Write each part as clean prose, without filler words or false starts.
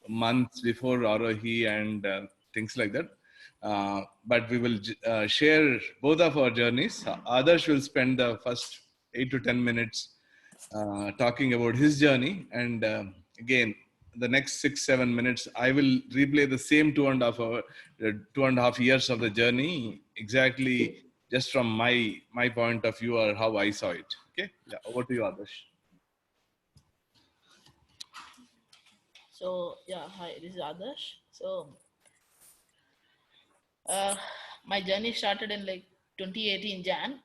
months before Arohi and things like that. But we will share both of our journeys. Others will spend the first 8 to 10 minutes talking about his journey, and again, the next 6-7 minutes, I will replay the same 2.5 years of the journey, exactly just from my point of view or how I saw it. Okay, yeah, over to you, Adarsh. So yeah, hi, this is Adarsh. So my journey started in like 2018 Jan.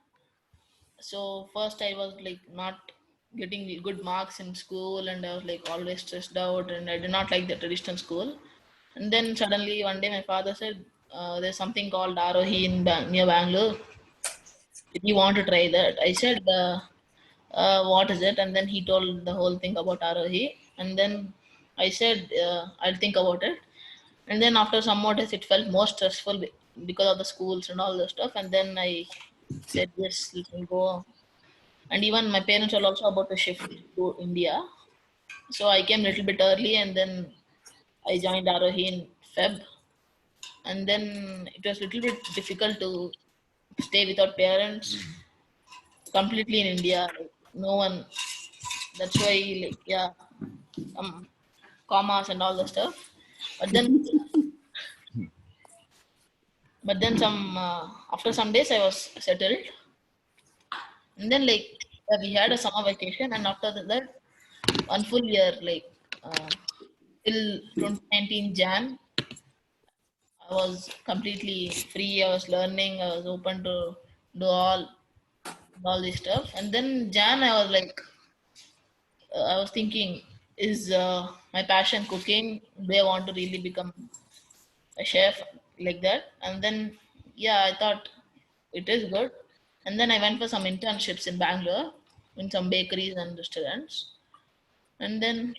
So first I was like not getting good marks in school, and I was like always stressed out, and I did not like the traditional school. And then suddenly one day my father said, "There's something called Arohi in near Bangalore. If you want to try that," I said, "What is it?" And then he told the whole thing about Arohi, and then I said, "I'll think about it." And then after some more days, it felt more stressful because of the schools and all the stuff. And then I said, "Yes, let me go." And even my parents were also about to shift to India, so I came a little bit early, and then I joined Arohi in Feb. And then it was a little bit difficult to stay without parents completely in India. Like, no one. That's why, like, yeah, commas and all the stuff. But then, some after some days, I was settled. And then, like, we had a summer vacation, and after that, 1 full year, like, till 2019 Jan, I was completely free. I was learning. I was open to do all this stuff. And then Jan, I was like, I was thinking, is my passion cooking? Do I want to really become a chef like that? And then, yeah, I thought it is good. And then I went for some internships in Bangalore in some bakeries and restaurants. And then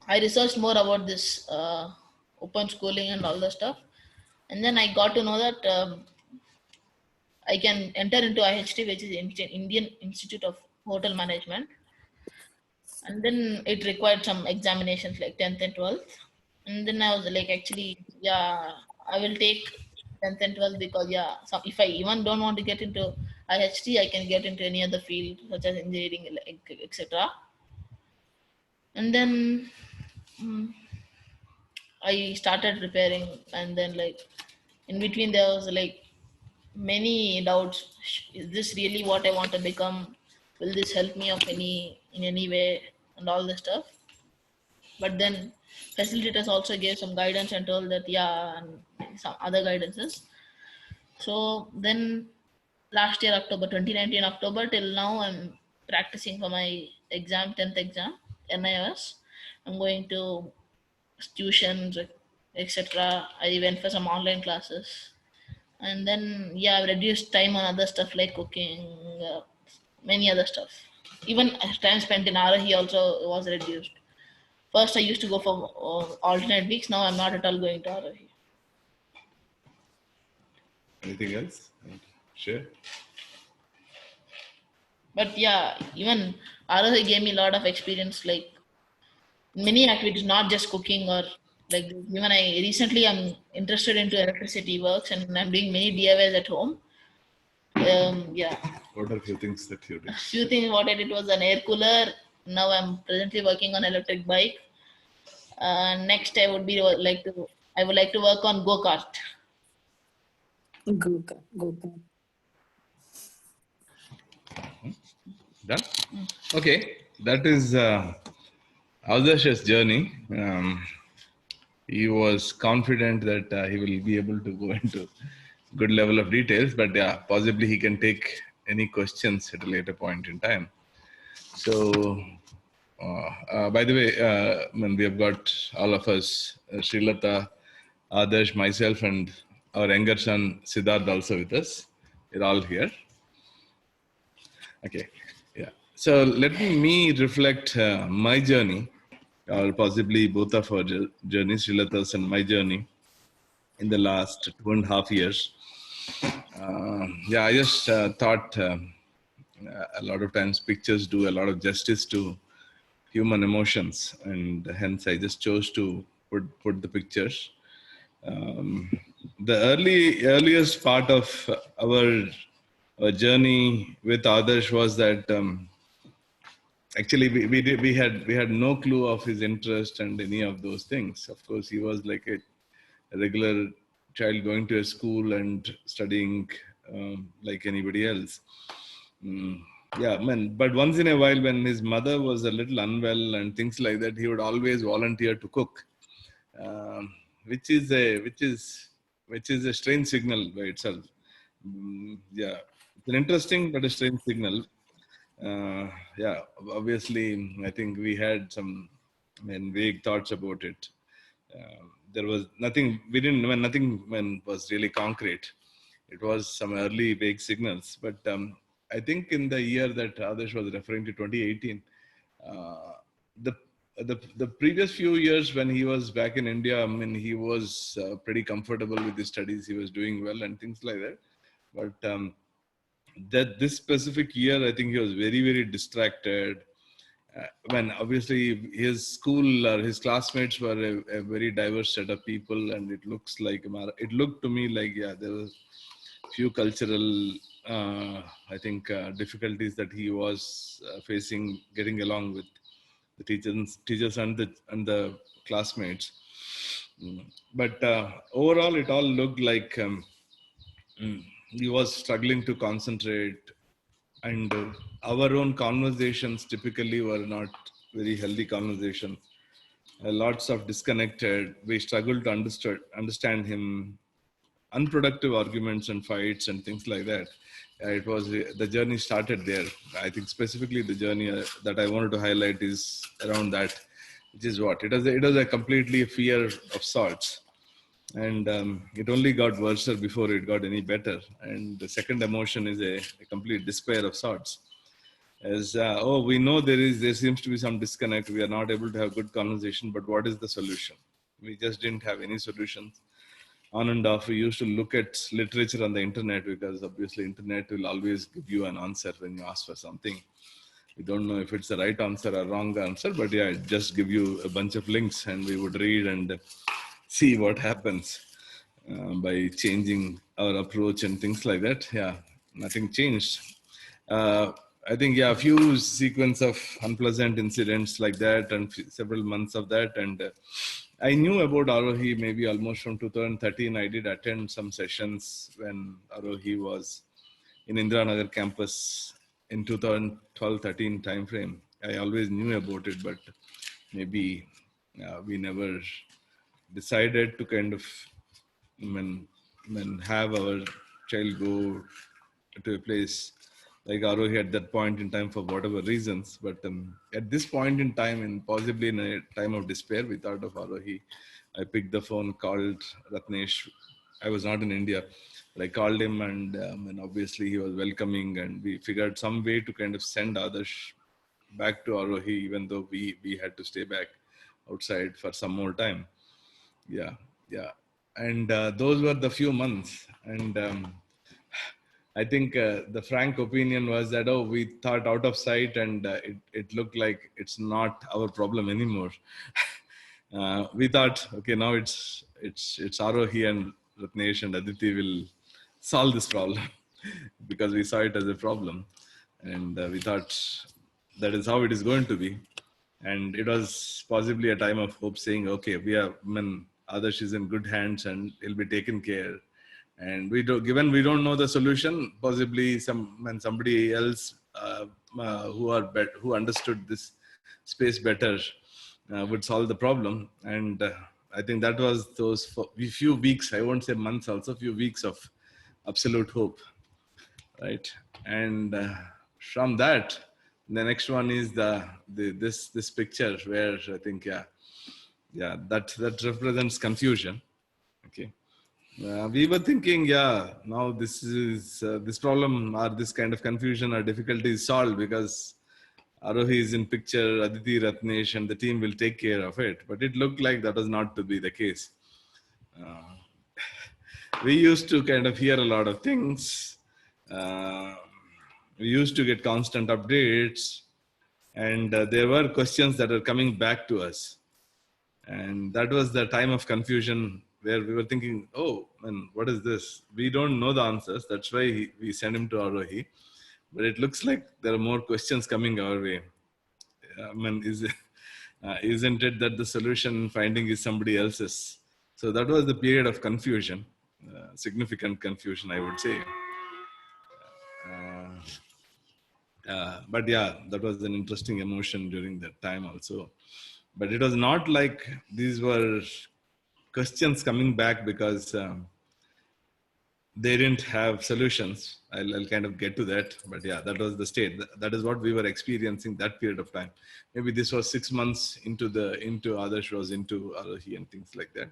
I researched more about this open schooling and all the stuff. And then I got to know that I can enter into IHT, which is Indian Institute of Hotel Management. And then it required some examinations like 10th and 12th. And then I was like, actually, yeah, I will take 10th and 12th because, yeah, if I even don't want to get into IHT, I can get into any other field such as engineering, etc. And then I started preparing, and then like in between there was like many doubts. Is this really what I want to become? Will this help me of any in any way and all this stuff? But then facilitators also gave some guidance and told that yeah, and some other guidances. So then last year October 2019 October till now I'm practicing for my exam 10th exam NIOS. I'm going to tuitions, etc. I went for some online classes, and then yeah, I've reduced time on other stuff like cooking, many other stuff. Even time spent in Arahi also was reduced. First, I used to go for alternate weeks. Now I'm not at all going to Arahi. Anything else? Sure. But yeah, even Arahi gave me a lot of experience, like many activities, not just cooking or like this. Even I recently I'm interested into electricity works, and I'm doing many DIYs at home. Yeah. What are a few things that you did? A few things what I did was an air cooler. Now I'm presently working on electric bike. Next, I would like to work on go kart. Go. Done? Okay, that is Adarsh's journey. He was confident that he will be able to go into good level of details, but yeah, possibly he can take any questions at a later point in time. So, by the way, when we have got all of us, Srilata, Adarsh, myself, and our younger son Siddharth also with us. We're all here. Okay, yeah. So let me reflect my journey, or possibly both of our journeys, Srilata's and my journey, in the last 2.5 years. Yeah, I just thought a lot of times pictures do a lot of justice to human emotions, and hence I just chose to put the pictures. Um, the earliest part of our journey with Adarsh was that actually we had no clue of his interest and any of those things. Of course, he was like a regular child going to a school and studying like anybody else. Mm, yeah, man. But once in a while, when his mother was a little unwell and things like that, he would always volunteer to cook, um, which is a strange signal by itself. Yeah, it's an interesting but a strange signal. Yeah, obviously, I think we had some, I mean, vague thoughts about it. There was nothing. We didn't. When nothing when was really concrete. It was some early vague signals, but I think in the year that Adarsh was referring to, 2018, uh, the the previous few years when he was back in India, I mean, he was pretty comfortable with his studies. He was doing well and things like that. But that this specific year, I think he was very distracted. When obviously his school or his classmates were a very diverse set of people, and it looks like it looked to me like, yeah, there was few cultural I think difficulties that he was facing getting along with the teachers and the classmates. But overall it all looked like he was struggling to concentrate, and our own conversations typically were not very healthy conversations. Lots of disconnected. We struggled to understand him. Unproductive arguments and fights and things like that. It was the journey started there. I think specifically the journey that I wanted to highlight is around that, which is what it was a completely fear of sorts, and it only got worse before it got any better. And the second emotion is a complete despair of sorts. As oh, we know there seems to be some disconnect. We are not able to have good conversation, but what is the solution? We just didn't have any solutions. On and off, we used to look at literature on the internet, because obviously internet will always give you an answer when you ask for something. We don't know if it's the right answer or wrong answer, but yeah, it just give you a bunch of links and we would read and see what happens by changing our approach and things like that. Yeah, nothing changed. uh, I think, yeah, a few sequence of unpleasant incidents like that, and several months of that. And I knew about Arohi maybe almost from 2013. I did attend some sessions when Arohi was in Indiranagar campus in 2012-13 timeframe. I always knew about it, but maybe we never decided to kind of have our child go to a place like Arohi at that point in time for whatever reasons. But at this point in time, and possibly in a time of despair, we thought of Arohi. I picked the phone, called Ratnesh. I was not in India, but I called him, and obviously he was welcoming, and we figured some way to kind of send Adarsh back to Arohi, even though we had to stay back outside for some more time. Yeah, yeah. And those were the few months. And I think the frank opinion was that, oh, we thought out of sight, and it looked like it's not our problem anymore. We thought, okay, now it's Arohi and Ratnesh and Aditi will solve this problem because we saw it as a problem, and we thought that is how it is going to be. And it was possibly a time of hope, saying, okay, we are, Adarsh is in good hands and he'll be taken care. And given we don't know the solution, possibly when somebody else who understood this space better would solve the problem. And I think that was those few weeks, I won't say months, also few weeks of absolute hope, right? And from that, the next one is this picture where I think, that represents confusion. Okay. We were thinking, yeah, now this problem or this kind of confusion or difficulty is solved because Arohi is in picture, Aditi, Ratnesh, and the team will take care of it. But it looked like that was not to be the case. We used to kind of hear a lot of things. We used to get constant updates, and there were questions that are coming back to us. And that was the time of confusion where we were thinking, oh man, what is this? We don't know the answers. That's why we sent him to Arohi. But it looks like there are more questions coming our way. I mean, isn't it that the solution finding is somebody else's? So that was the period of confusion, significant confusion, I would say. But yeah, that was an interesting emotion during that time also. But it was not like these were questions coming back because they didn't have solutions. I'll kind of get to that. But yeah, that was the state. That is what we were experiencing that period of time. Maybe this was 6 months into Adarsh was into Arohi and things like that.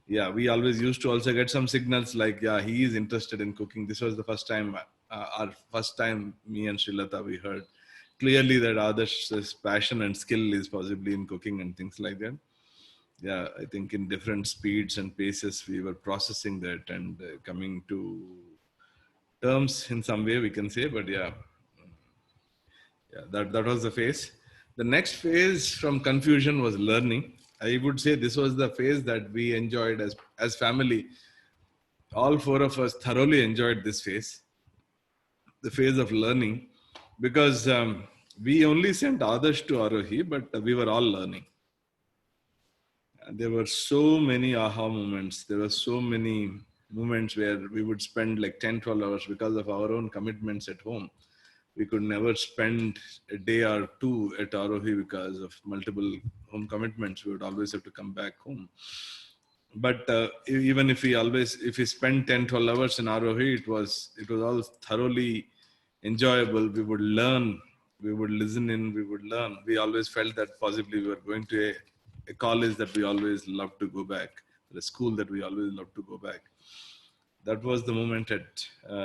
Yeah, we always used to also get some signals like, yeah, he is interested in cooking. This was the first time, our first time, me and Srilata, we heard clearly that Adarsh's passion and skill is possibly in cooking and things like that. Yeah, I think in different speeds and paces, we were processing that and coming to terms in some way, we can say. But yeah, that was the phase. The next phase from confusion was learning. I would say this was the phase that we enjoyed as family. All four of us thoroughly enjoyed this phase, the phase of learning, because we only sent Adarsh to Arohi, but we were all learning. There were so many aha moments. There were so many moments where we would spend like 10, 12 hours because of our own commitments at home. We could never spend a day or two at Arohi because of multiple home commitments. We would always have to come back home. But even if we spent 10, 12 hours in Arohi, it was all thoroughly enjoyable. We would learn, we would listen in, we would learn. We always felt that possibly we were going to a college that we always loved to go back, a school that we always loved to go back. That was the moment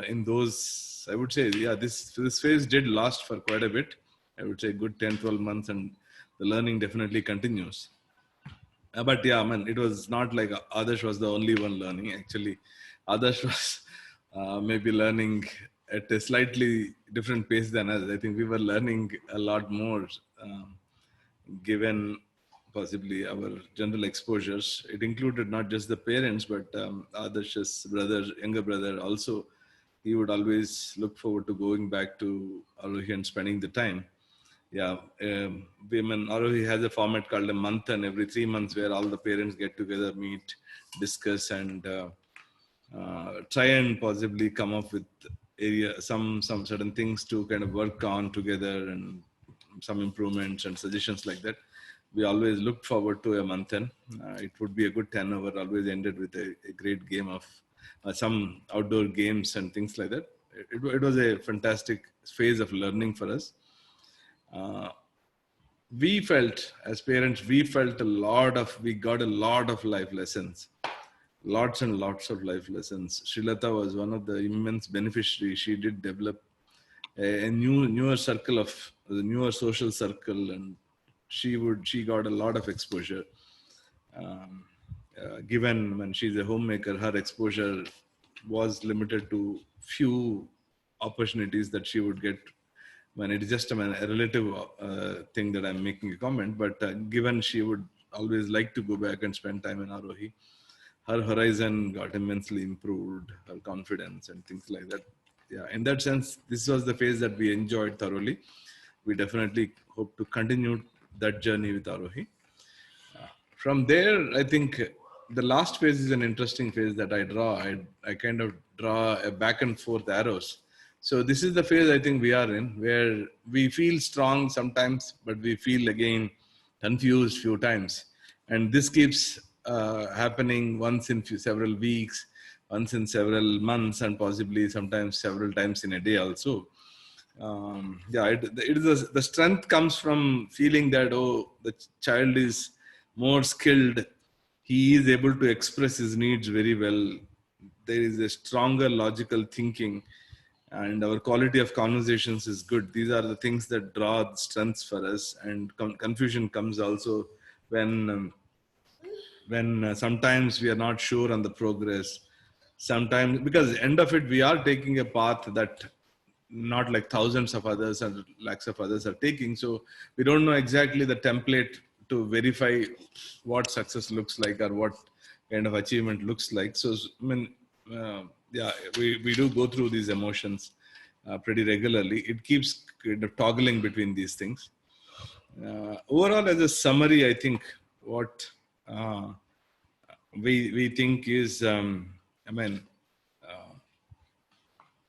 in those, I would say, yeah, this phase did last for quite a bit. I would say good 10, 12 months, and the learning definitely continues. But yeah, man, it was not like Adarsh was the only one learning. Actually, Adarsh was maybe learning at a slightly different pace than us. I think we were learning a lot more, given possibly our general exposures. It included not just the parents, but Adarsh's younger brother also. He would always look forward to going back to Arohi and spending the time. Yeah, Arohi has a format called a Manthan every 3 months where all the parents get together, meet, discuss, and try and possibly come up with some certain things to kind of work on together and some improvements and suggestions like that. We always looked forward to a Manthan. It would be a good 10 hour, always ended with a great game of some outdoor games and things like that. It was a fantastic phase of learning for us. We felt as parents, we got a lot of life lessons, lots and lots of life lessons. Srilata was one of the immense beneficiaries. She did develop a newer social circle, and she got a lot of exposure. Given when she's a homemaker, her exposure was limited to few opportunities that she would get when it is just a relative thing that I'm making a comment, but given she would always like to go back and spend time in Arohi, her horizon got immensely improved, her confidence and things like that. Yeah, in that sense, this was the phase that we enjoyed thoroughly. We definitely hope to continue that journey with Arohi. From there, I think the last phase is an interesting phase that I draw. I kind of draw a back and forth arrows. So this is the phase I think we are in, where we feel strong sometimes, but we feel again confused few times. And this keeps happening once in several weeks, once in several months, and possibly sometimes several times in a day also. The strength comes from feeling that, oh, the child is more skilled. He is able to express his needs very well. There is a stronger logical thinking, and our quality of conversations is good. These are the things that draw strengths for us. And confusion comes also when sometimes we are not sure on the progress. Sometimes, because end of it, we are taking a path that not like thousands of others and lakhs of others are taking. So we don't know exactly the template to verify what success looks like or what kind of achievement looks like. So, I mean, yeah, we do go through these emotions pretty regularly. It keeps kind of toggling between these things. Overall, as a summary, I think what we think is,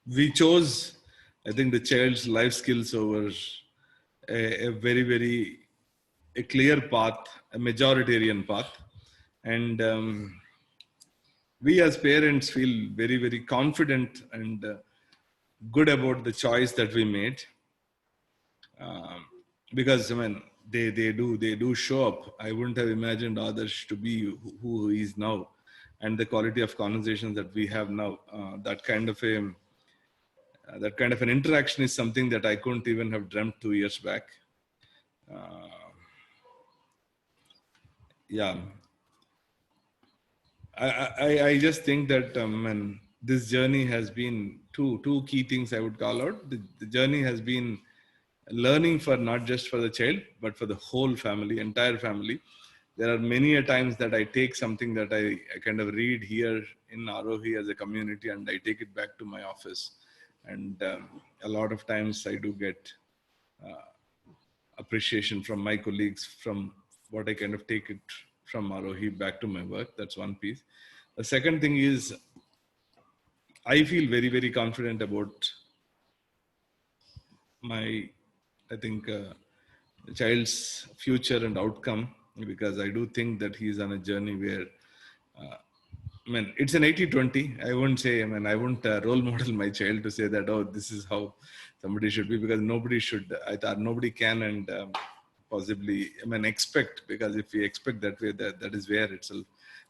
we chose, I think, the child's life skills over a very, very a clear path, a majoritarian path. And we as parents feel very, very confident and good about the choice that we made. Because, I mean, they do show up. I wouldn't have imagined Adarsh to be who he is now, and the quality of conversations that we have now. That kind of an interaction is something that I couldn't even have dreamt 2 years back. Yeah, I just think that and this journey has been two key things I would call out. The journey has been learning for not just for the child, but for the whole family, entire family. There are many a times that I take something that I kind of read here in Arohi as a community, and I take it back to my office. And a lot of times I do get appreciation from my colleagues from what I kind of take it from Arohi back to my work. That's one piece. The second thing is I feel very, very confident about my, I think, the child's future and outcome, because I do think that he's on a journey where, I mean, it's an 80-20. I wouldn't say, I wouldn't role model my child to say that, oh, this is how somebody should be, because nobody should, I thought nobody can and possibly, expect, because if we expect that way, that is where itself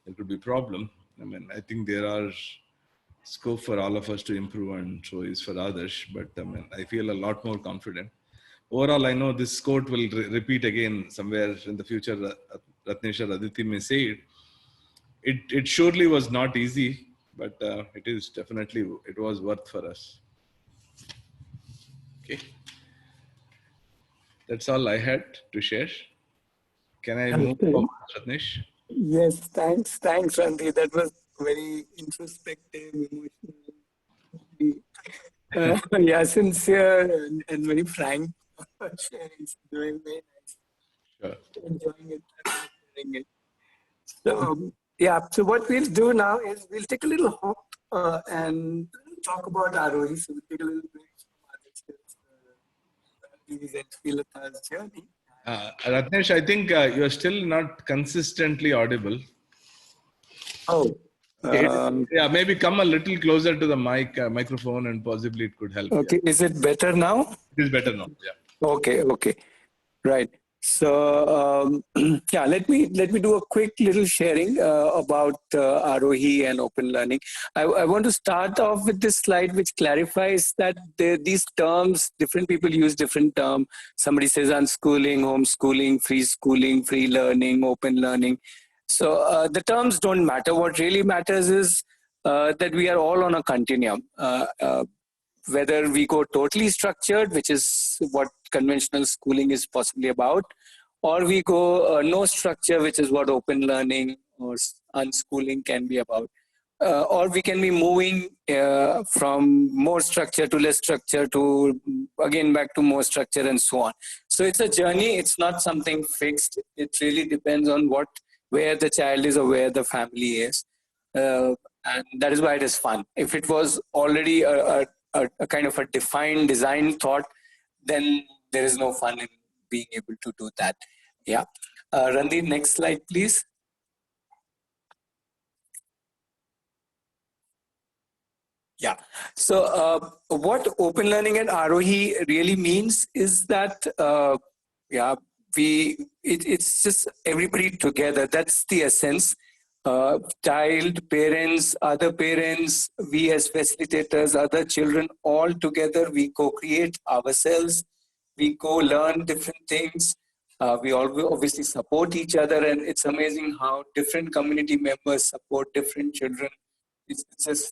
there could be problem. I think there are scope for all of us to improve, and so is for others, but I feel a lot more confident. Overall, I know this quote will repeat again somewhere in the future. Ratnesh or Aditi may say it. It surely was not easy, but it is definitely, it was worth for us. Okay. That's all I had to share. Can I move forward, Ratnesh? Yes, thanks, Randy. That was very introspective, emotional. Yeah, sincere and very frank sharing. Doing very nice. Sure. Enjoying it, hearing it. So yeah, so what we'll do now is we'll take a little hop and talk about Arohi. So we'll take a little break from Srilata's journey. Ratnesh, I think you're still not consistently audible. Oh. Yeah, maybe come a little closer to the microphone, and possibly it could help. Okay, yeah. Is it better now? It is better now. Yeah. Okay. Right. So yeah, let me do a quick little sharing about Arohi and open learning. I want to start off with this slide which clarifies that these terms, different people use different terms. Somebody says unschooling, homeschooling, free schooling, free learning, open learning. So the terms don't matter. What really matters is that we are all on a continuum. Whether we go totally structured, which is what conventional schooling is possibly about, or we go no structure, which is what open learning or unschooling can be about. Or we can be moving from more structure to less structure to again back to more structure and so on. So it's a journey. It's not something fixed. It really depends on where the child is or where the family is. And that is why it is fun. If it was already a kind of a defined design thought, then there is no fun in being able to do that. Yeah. Randy, next slide, please. Yeah. So what open learning and Arohi really means is that, it's just everybody together. That's the essence. Child, parents, other parents, we as facilitators, other children, all together, we co-create ourselves, we co-learn different things, we all obviously support each other, and it's amazing how different community members support different children. It's just,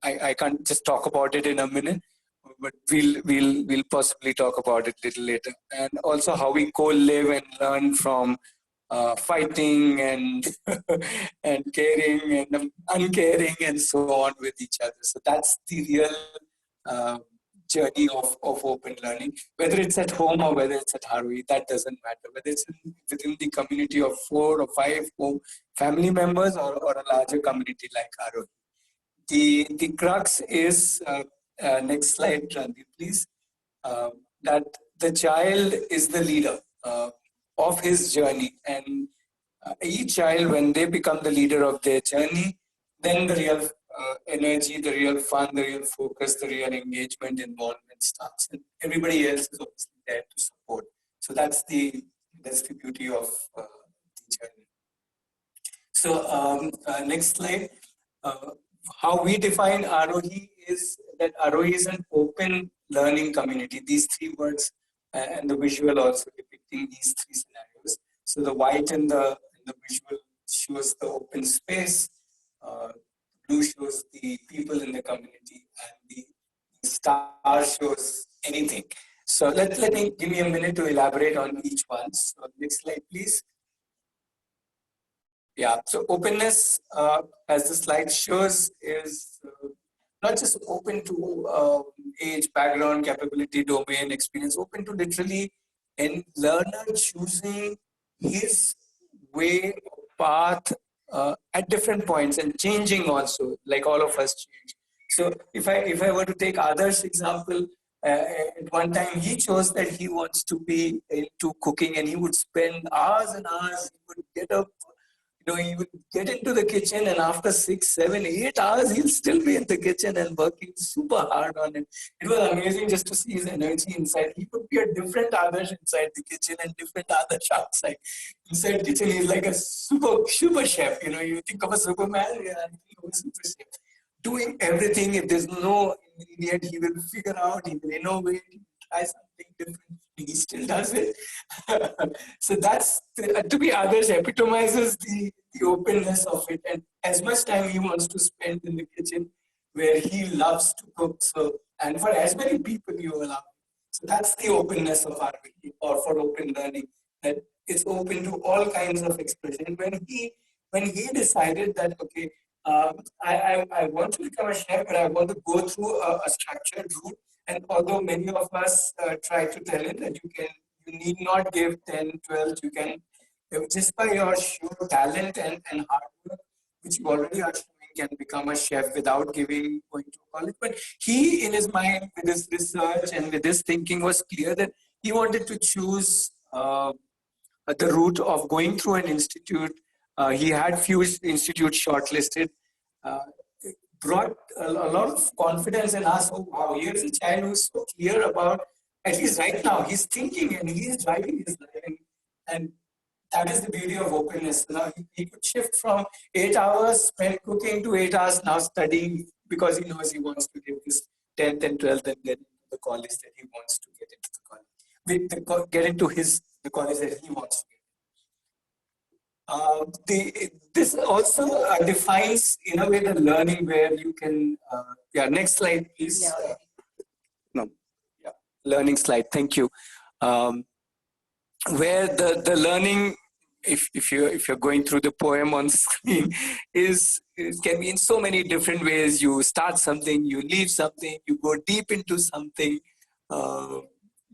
I can't just talk about it in a minute, but we'll possibly talk about it a little later. And also how we co-live and learn from fighting and and caring and uncaring and so on with each other. So that's the real uh, journey of open learning. Whether it's at home or whether it's at ROE, that doesn't matter. Whether it's within the community of 4 or 5 family members or a larger community like ROE. The crux is, next slide, Randeep, please, that the child is the leader of his journey. And each child, when they become the leader of their journey, then the real energy, the real fun, the real focus, the real engagement, involvement starts. And everybody else is obviously there to support. So that's the beauty of the journey. So next slide. How we define ROE is that ROE is an open learning community. These 3 words and the visual also depicting these 3 scenarios. So the white in the visual shows the open space, blue shows the people in the community, and the star shows anything. So let me give me a minute to elaborate on each one. So next slide, please. Yeah, so openness, as the slide shows, is not just open to age, background, capability, domain, experience, open to literally a learner choosing his way, path at different points and changing also, like all of us change. So if I were to take Adarsh's example, at one time he chose that he wants to be into cooking, and he would spend hours and hours. He would get up. He would get into the kitchen, and after 6, 7, 8 hours, he'll still be in the kitchen and working super hard on it. It was amazing just to see his energy inside. He could be a different Adarsh inside the kitchen and different Adarsh outside. Inside the kitchen, he's like a super chef. You think of a Superman, yeah, I think of a super chef. Doing everything. If there's no ingredient, he will figure out, he will innovate, he will try something different. He still does it. So that's, to be Adarsh, epitomizes the openness of it, and as much time he wants to spend in the kitchen where he loves to cook. So, and for as many people you allow. So that's the openness of RPT, or for open learning, that it's open to all kinds of expression. When he decided that, okay, I want to become a chef, but I want to go through a structured route. And although many of us try to tell him that you need not give 10, 12, you can, just by your sheer talent and hard work, which you already are showing, can become a chef without going to college. But he, in his mind, with his research and with his thinking, was clear that he wanted to choose the route of going through an institute. He had few institutes shortlisted. Brought a lot of confidence in us. Oh wow, here's a child who's so clear about, at least right now, he's thinking and he's driving his life. And that is the beauty of openness. Now he could shift from 8 hours spent cooking to 8 hours now studying, because he knows he wants to give this 10th and 12th and get into the college that he wants to get into the college. Get into the college that he wants to get. This also defines, in a way, the learning where you can, next slide, please. Learning slide, thank you. Where the learning, if you're going through the poem on screen, it can be in so many different ways. You start something, you leave something, you go deep into something.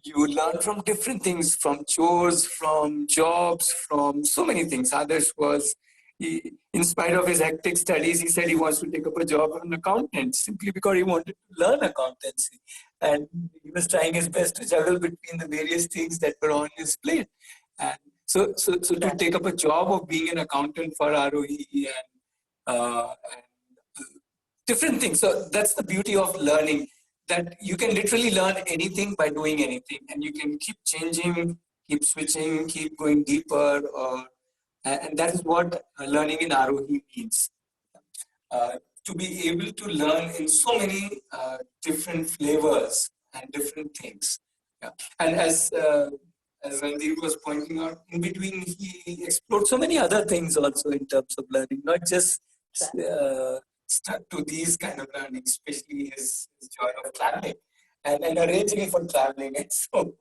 You learn from different things, from chores, from jobs, from so many things. Adarsh was, in spite of his hectic studies, he said he wants to take up a job as an accountant simply because he wanted to learn accountancy. And he was trying his best to juggle between the various things that were on his plate. And so to take up a job of being an accountant for ROE and different things. So that's the beauty of learning, that you can literally learn anything by doing anything, and you can keep changing, keep switching, keep going deeper, and that is what learning in ROE means. To be able to learn in so many different flavors and different things. Yeah. And as Randeep was pointing out, in between he explored so many other things also in terms of learning, not just stuck to these kind of learning, especially his joy of traveling. and arranging for traveling. And so,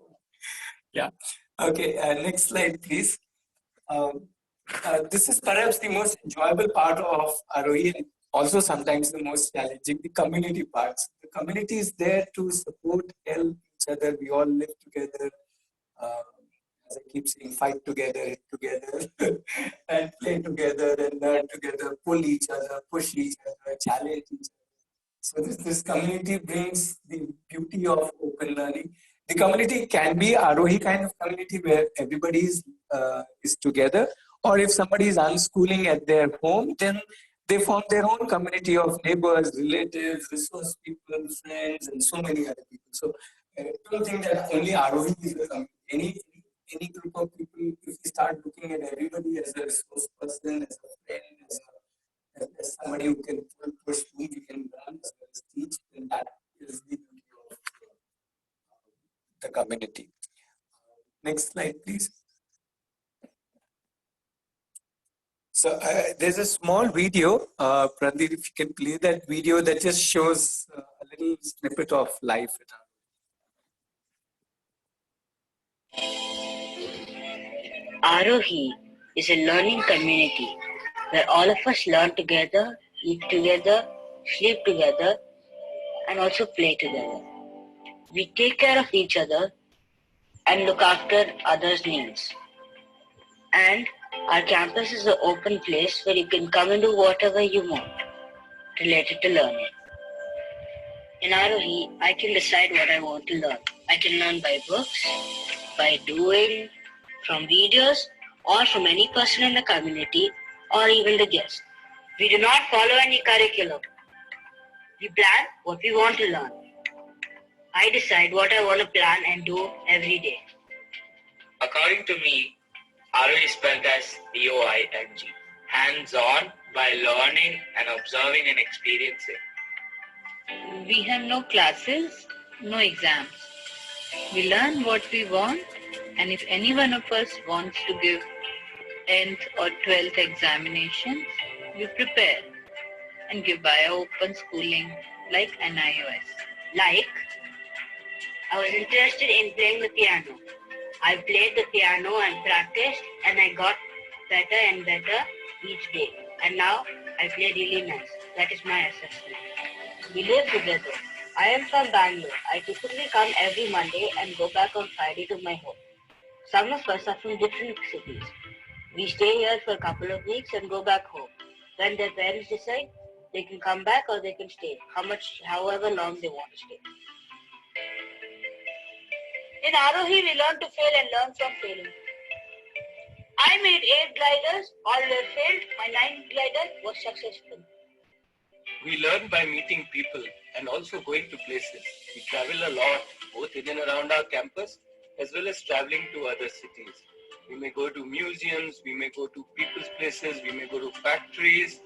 yeah. Okay, next slide, please. This is perhaps the most enjoyable part of Arohi and also sometimes the most challenging, the community parts. The community is there to support, help each other. We all live together. Uh, as I keep saying, fight together, hit together, and play together, and learn together, pull each other, push each other, challenge each other. So this community brings the beauty of open learning. The community can be Arohi kind of community where everybody is together, or if somebody is unschooling at their home, then they form their own community of neighbors, relatives, resource people, friends, and so many other people. So I don't think that only Arohi is the community. Any group of people, if we start looking at everybody as a resource person, as a friend, as somebody who can push me, we can learn as well as teach, then that is the beauty of the community. Next slide, please. So there's a small video, Prandeep, if you can play that video that just shows a little snippet of life. Arohi is a learning community where all of us learn together, eat together, sleep together, and also play together. We take care of each other and look after others' needs. And our campus is an open place where you can come and do whatever you want related to learning. In Arohi, I can decide what I want to learn. I can learn by books, by doing, from videos, or from any person in the community, or even the guest. We do not follow any curriculum. We plan what we want to learn. I decide what I want to plan and do every day. According to me, Arohi is spelled as DOING, hands-on by learning and observing and experiencing. We have no classes, no exams. We learn what we want, and if any one of us wants to give 10th or 12th examinations, we prepare and give via open schooling like NIOS. Like, I was interested in playing the piano. I played the piano and practiced, and I got better and better each day. And now I play really nice. That is my assessment. We live together. I am from Bangalore. I typically come every Monday and go back on Friday to my home. Some of us are from different cities. We stay here for a couple of weeks and go back home. When their parents decide, they can come back or they can stay, however long they want to stay. In Arohi, we learn to fail and learn from failing. I made 8 gliders, all were failed. My 9th glider was successful. We learn by meeting people and also going to places. We travel a lot, both in and around our campus, as well as traveling to other cities. We may go to museums, we may go to people's places, we may go to factories.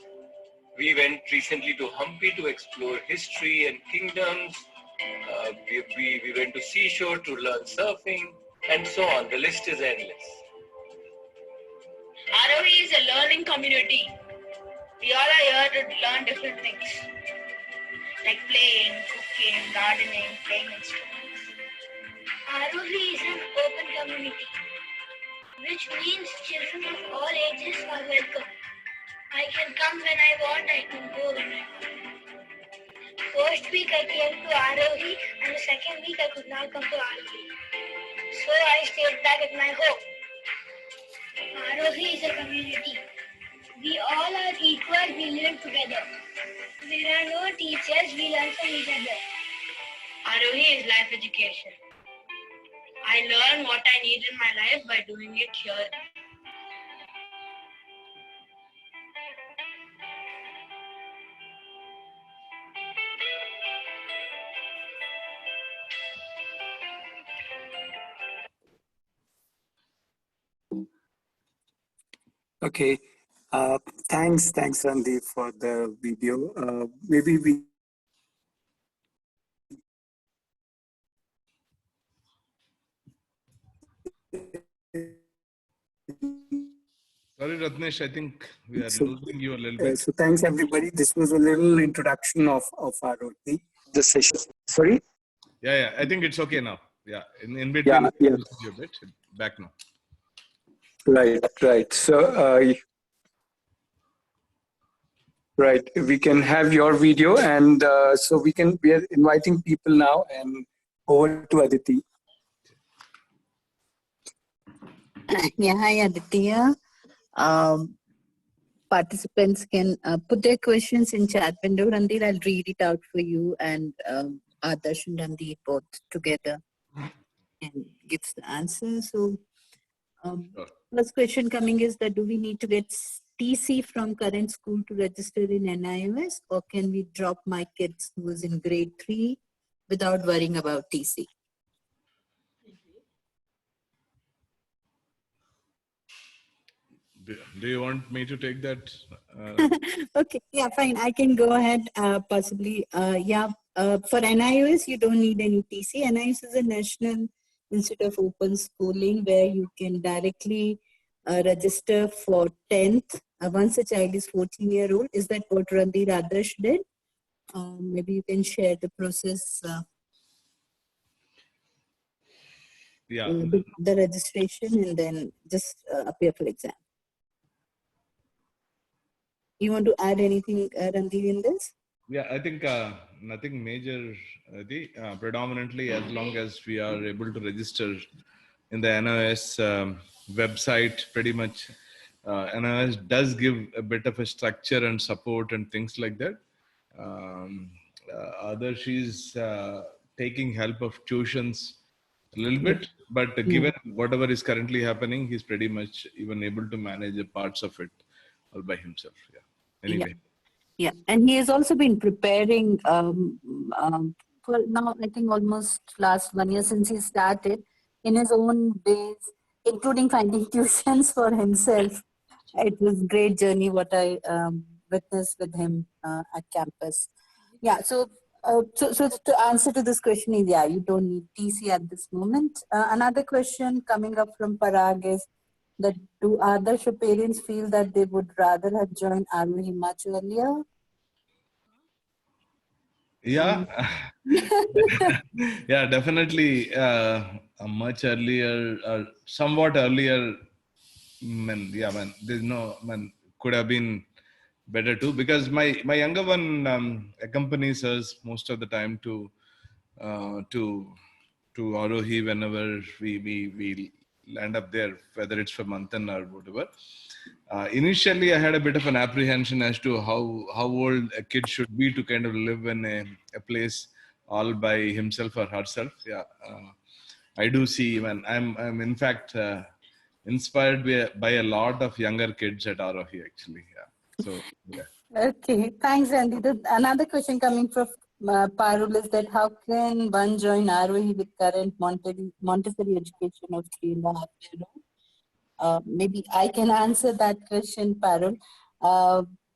We went recently to Hampi to explore history and kingdoms. We went to seashore to learn surfing, and so on. The list is endless. Arohi is a learning community. We all are here to learn different things, like playing, cooking, gardening, playing instruments. Arohi is an open community, which means children of all ages are welcome. I can come when I want, I can go when I want. First week I came to Arohi, and the second week I could not come to Arohi. So I stayed back at my home. Arohi is a community. We all are equal, we live together. There are no teachers, we learn from each other. Arohi is life education. I learn what I need in my life by doing it here. Okay. Thanks, Randeep, for the video. Maybe we. Sorry, Ratnesh, I think we are losing you a little bit. So thanks, everybody. This was a little introduction of Arohi, the session. Sorry? Yeah. I think it's okay now. Yeah. In between, Yeah, yeah. you a bit. Back now. Right. So, right, we can have your video, and so we are inviting people now, and over to Aditi. Yeah, hi Aditya. Participants can put their questions in chat window. Randir, I'll read it out for you, and Adarsh and Randir both together and gives the answer. So, Sure. first question coming is that do we need to get TC from current school to register in NIOS, or can we drop my kids who is in grade 3 without worrying about TC? Do you want me to take that? Okay, yeah, fine. I can go ahead. Possibly, for NIOS, you don't need any TC. NIOS is a National Institute of Open Schooling where you can directly register for 10th once a child is 14-year-old. Is that what Randir Adarsh did? Maybe you can share the process, Yeah. the registration, and then just appear for exam. You want to add anything, Randir, in this? Yeah, I think nothing major. Predominantly, as long as we are able to register in the NIOS website, pretty much NIOS does give a bit of a structure and support and things like that. Other she's taking help of tuitions a little bit, but given whatever is currently happening, he's pretty much even able to manage the parts of it all by himself. Yeah. Anyway. Yeah, and he has also been preparing for now, I think almost last 1 year since he started in his own ways, including finding tuitions for himself. It was a great journey what I witnessed with him at campus. Yeah, so to answer to this question is, yeah, you don't need TC at this moment. Another question coming up from Parag is that do other parents feel that they would rather have joined Arohi much earlier? Yeah, yeah, definitely. Much earlier, somewhat earlier. Man, there's no man could have been better too, because my younger one accompanies us most of the time to Arohi whenever we land up there, whether it's for Manthan or whatever. Initially, I had a bit of an apprehension as to how old a kid should be to kind of live in a place all by himself or herself. Yeah, I do see. When I'm in fact inspired by a lot of younger kids at Arohi actually. Yeah. So yeah. Okay, thanks, Andy. Another question coming from Parul is that how can one join Arohi with current Montessori education of 3.5 years? Maybe I can answer that question, Parul.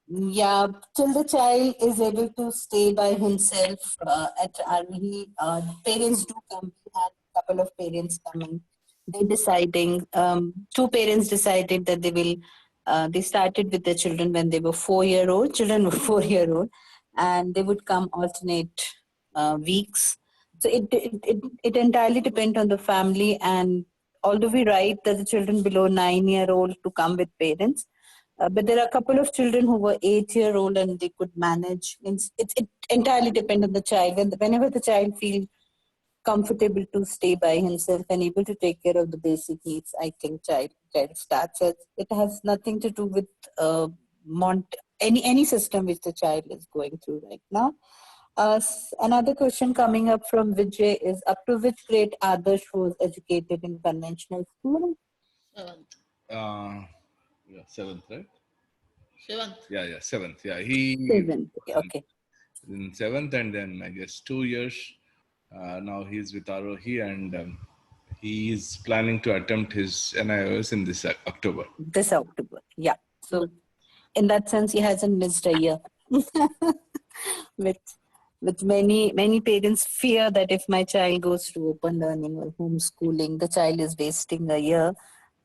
Yeah, till the child is able to stay by himself at Arohi, parents do come. We had a couple of parents coming. They deciding, two parents decided that they will. They started with their children when they were 4-year-old. Children were 4-year-old, and they would come alternate weeks. So it entirely depends on the family. And although we write that the children below 9-year-old to come with parents, but there are a couple of children who were 8-year-old and they could manage. It entirely depends on the child. And whenever the child feels comfortable to stay by himself and able to take care of the basic needs, I think child starts. It has nothing to do with any system which the child is going through right now. Another question coming up from Vijay is, up to which grade Adarsh was educated in conventional school? Yeah, seventh, right? Seventh. Yeah, seventh. Yeah, Seventh. Okay. In seventh, and then I guess 2 years. Now he's with Arohi, and he is planning to attempt his NIOS in this October. This October, yeah. So in that sense, he hasn't missed a year. With many parents fear that if my child goes to open learning or homeschooling, the child is wasting a year.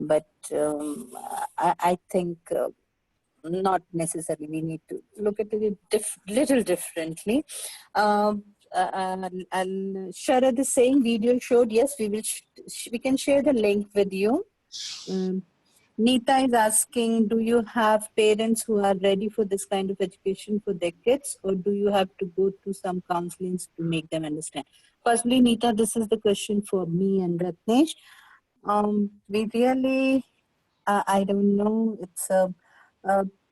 But I think not necessarily. We need to look at it little differently. Sharad is saying video showed. Yes, we will. We can share the link with you. Neeta is asking, do you have parents who are ready for this kind of education for their kids, or do you have to go through some counselings to make them understand? Firstly, Neeta, this is the question for me and Ratnesh. We really, I don't know. It's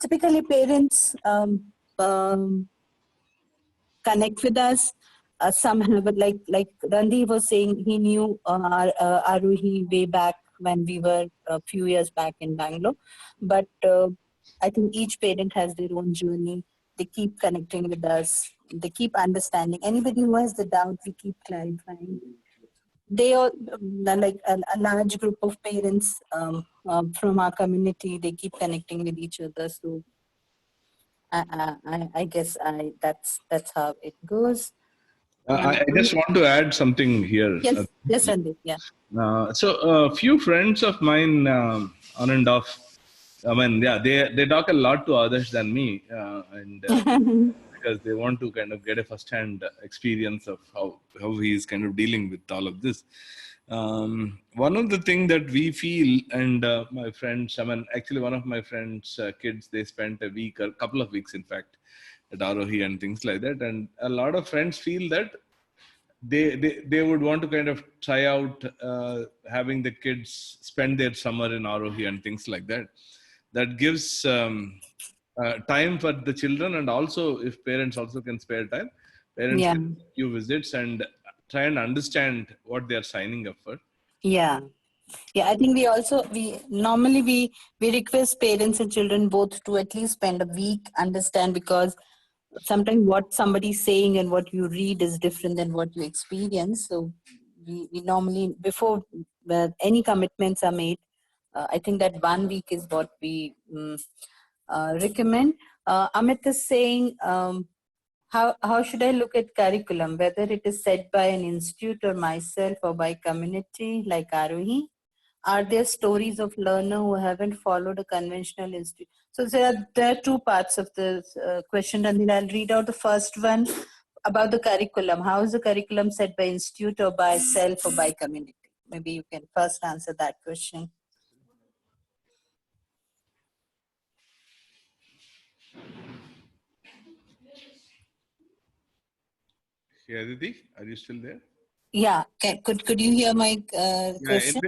typically parents connect with us. Some have, but like Randi was saying, he knew Aruhi way back when we were a few years back in Bangalore. But I think each parent has their own journey. They keep connecting with us. They keep understanding. Anybody who has the doubt, we keep clarifying. They are like a large group of parents from our community. They keep connecting with each other. So I guess that's how it goes. I just want to add something here. Yes, Randeep. Yeah. So a few friends of mine, on and off, I mean, yeah, they talk a lot to others than me, and because they want to kind of get a first-hand experience of how he is kind of dealing with all of this. One of the things that we feel, and my friends, I mean, actually one of my friends' kids, they spent a couple of weeks, in fact, at Arohi and things like that. And a lot of friends feel that they would want to kind of try out having the kids spend their summer in Arohi and things like that. That gives time for the children, and also if parents also can spare time, parents can do visits and try and understand what they are signing up for. Yeah. I think we normally request parents and children both to at least spend a week, understand, because sometimes what somebody's saying and what you read is different than what you experience. So we normally, before any commitments are made, I think that 1 week is what we recommend. Amit is saying, how should I look at curriculum, whether it is set by an institute or myself or by community like Arohi? Are there stories of learner who haven't followed a conventional institute? So there are two parts of this question, and then I'll read out the first one about the curriculum. How is the curriculum set by institute or by self or by community? Maybe you can first answer that question. Yeah, Aditi, are you still there? Yeah, could you hear my question?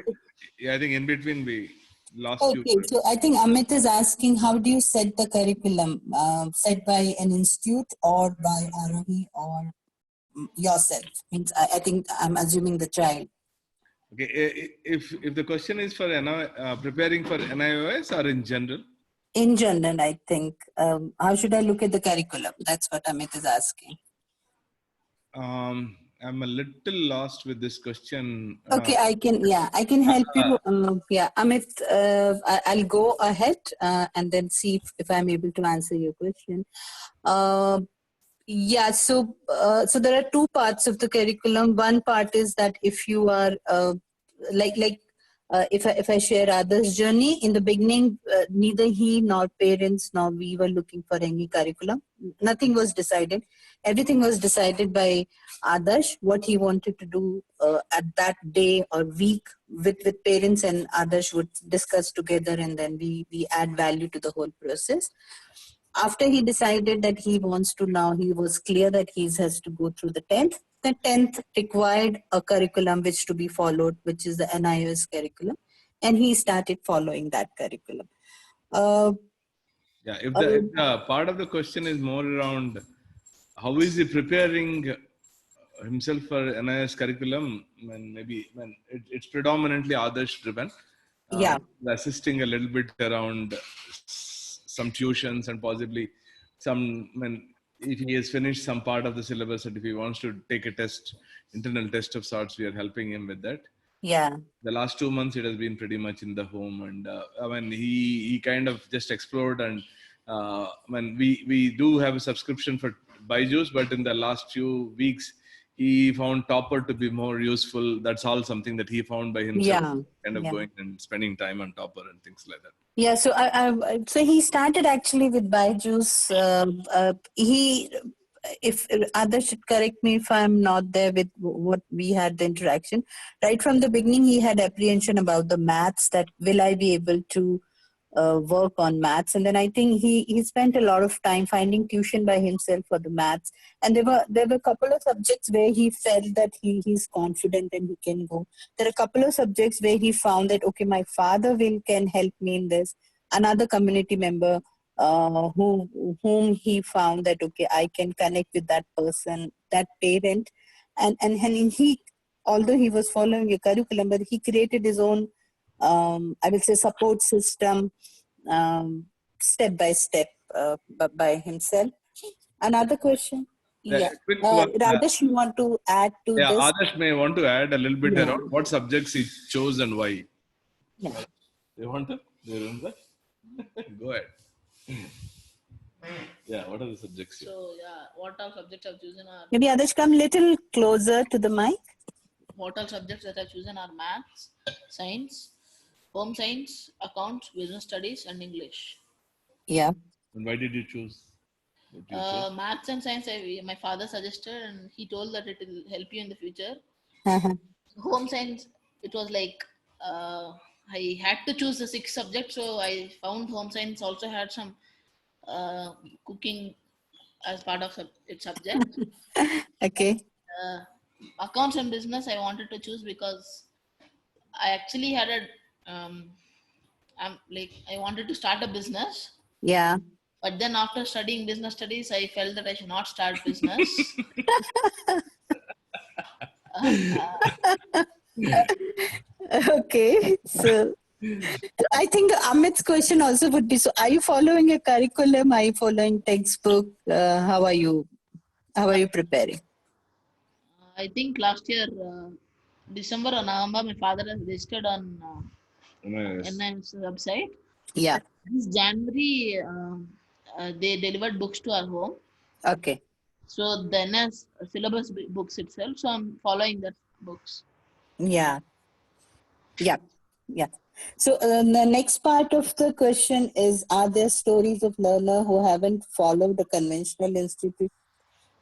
I think in between we lost you. Okay, so I think Amit is asking, how do you set the curriculum? Set by an institute or by Arohi or yourself? Means I think I'm assuming the child. Okay, if the question is for preparing for NIOS or in general? In general, I think. How should I look at the curriculum? That's what Amit is asking. I'm a little lost with this question. Okay, I can help you. Amit, I'll go ahead and then see if I'm able to answer your question. So there are two parts of the curriculum. One part is that if you are if I share Adarsh's journey, in the beginning, neither he nor parents nor we were looking for any curriculum. Nothing was decided. Everything was decided by Adarsh, what he wanted to do at that day or week with parents, and Adarsh would discuss together, and then we add value to the whole process. After he decided that he wants to now, he was clear that he has to go through the 10th. The 10th required a curriculum which to be followed, which is the NIOS curriculum, and he started following that curriculum. If the part of the question is more around how is he preparing himself for NIOS curriculum, and maybe it's predominantly Adarsh driven. Assisting a little bit around some tuitions and possibly if he has finished some part of the syllabus and if he wants to take a test, internal test of sorts, we are helping him with that. Yeah. The last 2 months, it has been pretty much in the home, and he kind of just explored, and we do have a subscription for Byju's, but in the last few weeks, he found Topper to be more useful. That's all something that he found by himself, going and spending time on Topper and things like that. Yeah, so so he started actually with Byju's. if others should correct me if I'm not there with what we had the interaction. Right from the beginning, he had apprehension about the maths, that will I be able to work on maths. And then I think he spent a lot of time finding tuition by himself for the maths. And there were a couple of subjects where he felt that he's confident and he can go. There are a couple of subjects where he found that, okay, my father can help me in this. Another community member whom he found that, okay, I can connect with that person, that parent. And he, although he was following a curriculum, but he created his own, I will say, support system, step by step, by himself. Another question? Yeah. Quick one. Rajesh, you want to add to Yeah, this? Adarsh may want to add a little bit Yeah. around what subjects he chose and why. Yeah. You want to? Do you remember? Go ahead. Yeah, what are the subjects here? So yeah, what all subjects I've chosen are Maybe Adarsh, come little closer to the mic. what all subjects that I've chosen are maths, science, home science, accounts, business studies, and English. Yeah. And why did you choose? What you chose? Maths and science, my father suggested, and he told that it will help you in the future. Uh-huh. Home science, it was like I had to choose the 6 subjects, so I found home science also had some cooking as part of its subject. Okay. Accounts and business I wanted to choose because I actually had I wanted to start a business, Yeah. but then after studying business studies, I felt that I should not start business. Okay. So I think Amit's question also would be, so are you following a curriculum? Are you following textbook? How are you preparing? I think last year, December or November, my father has registered on Nice. NIM's website. Yeah. This January, they delivered books to our home. Okay. So the NS syllabus books itself. So I'm following that books. Yeah. Yeah. Yeah. So the next part of the question is, are there stories of learner who haven't followed the conventional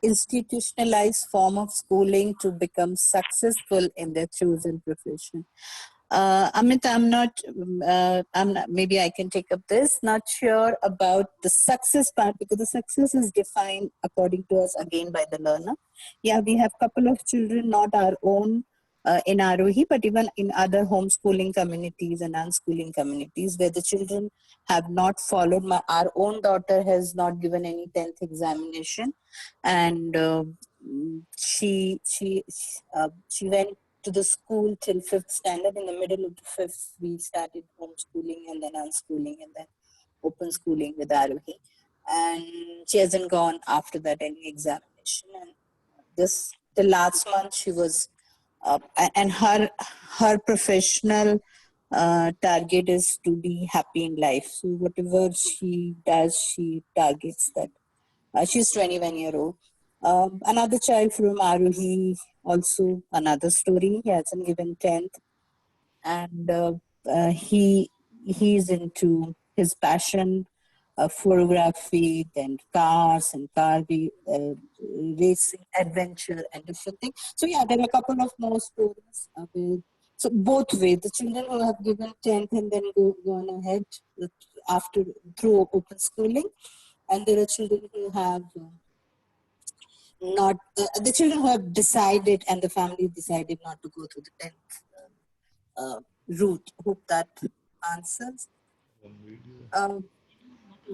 institutionalized form of schooling to become successful in their chosen profession? Amit, maybe I can take up this. Not sure about the success part, because the success is defined according to us again by the learner. Yeah, we have couple of children, not our own in Arohi, but even in other homeschooling communities and unschooling communities where the children have not followed. Our own daughter has not given any 10th examination, and she went to the school till 5th standard. In the middle of the 5th, we started homeschooling and then unschooling and then open schooling with Arohi. And she hasn't gone after that any examination. And the last month she was, and her professional target is to be happy in life. So whatever she does, she targets that. She's 21-year-old. Another child from Arohi, also another story. He hasn't given 10th, and he's into his passion, photography, then cars and racing, adventure, and different things. So yeah, there are a couple of more stories. So both ways, the children who have given 10th and then gone ahead after through open schooling, and there are children who have not the children who have decided, and the family decided not to go through the 10th route. Hope that answers.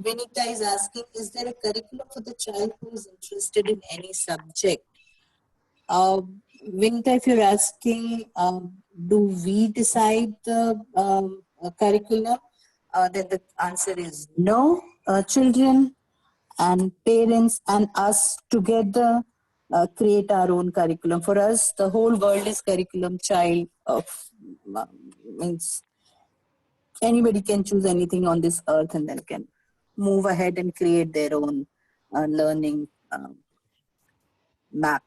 Vinita is asking, is there a curriculum for the child who is interested in any subject? Vinita, if you're asking, do we decide the curriculum? Then the answer is no. Children and parents and us together create our own curriculum. For us, the whole world is curriculum. Child of means anybody can choose anything on this earth and then can move ahead and create their own learning map.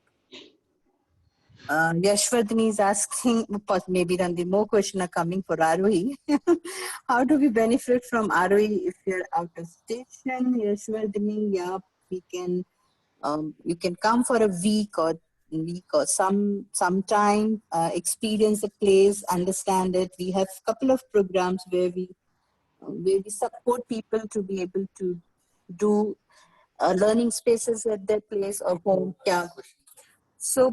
Yashwardhani is asking, maybe Randy, more questions are coming for Arohi. How do we benefit from Arohi if you're out of station? Yashwardhani, yeah, we can You can come for a week or some time, experience the place, understand it. We have a couple of programs where we support people to be able to do learning spaces at their place or home. Yeah. So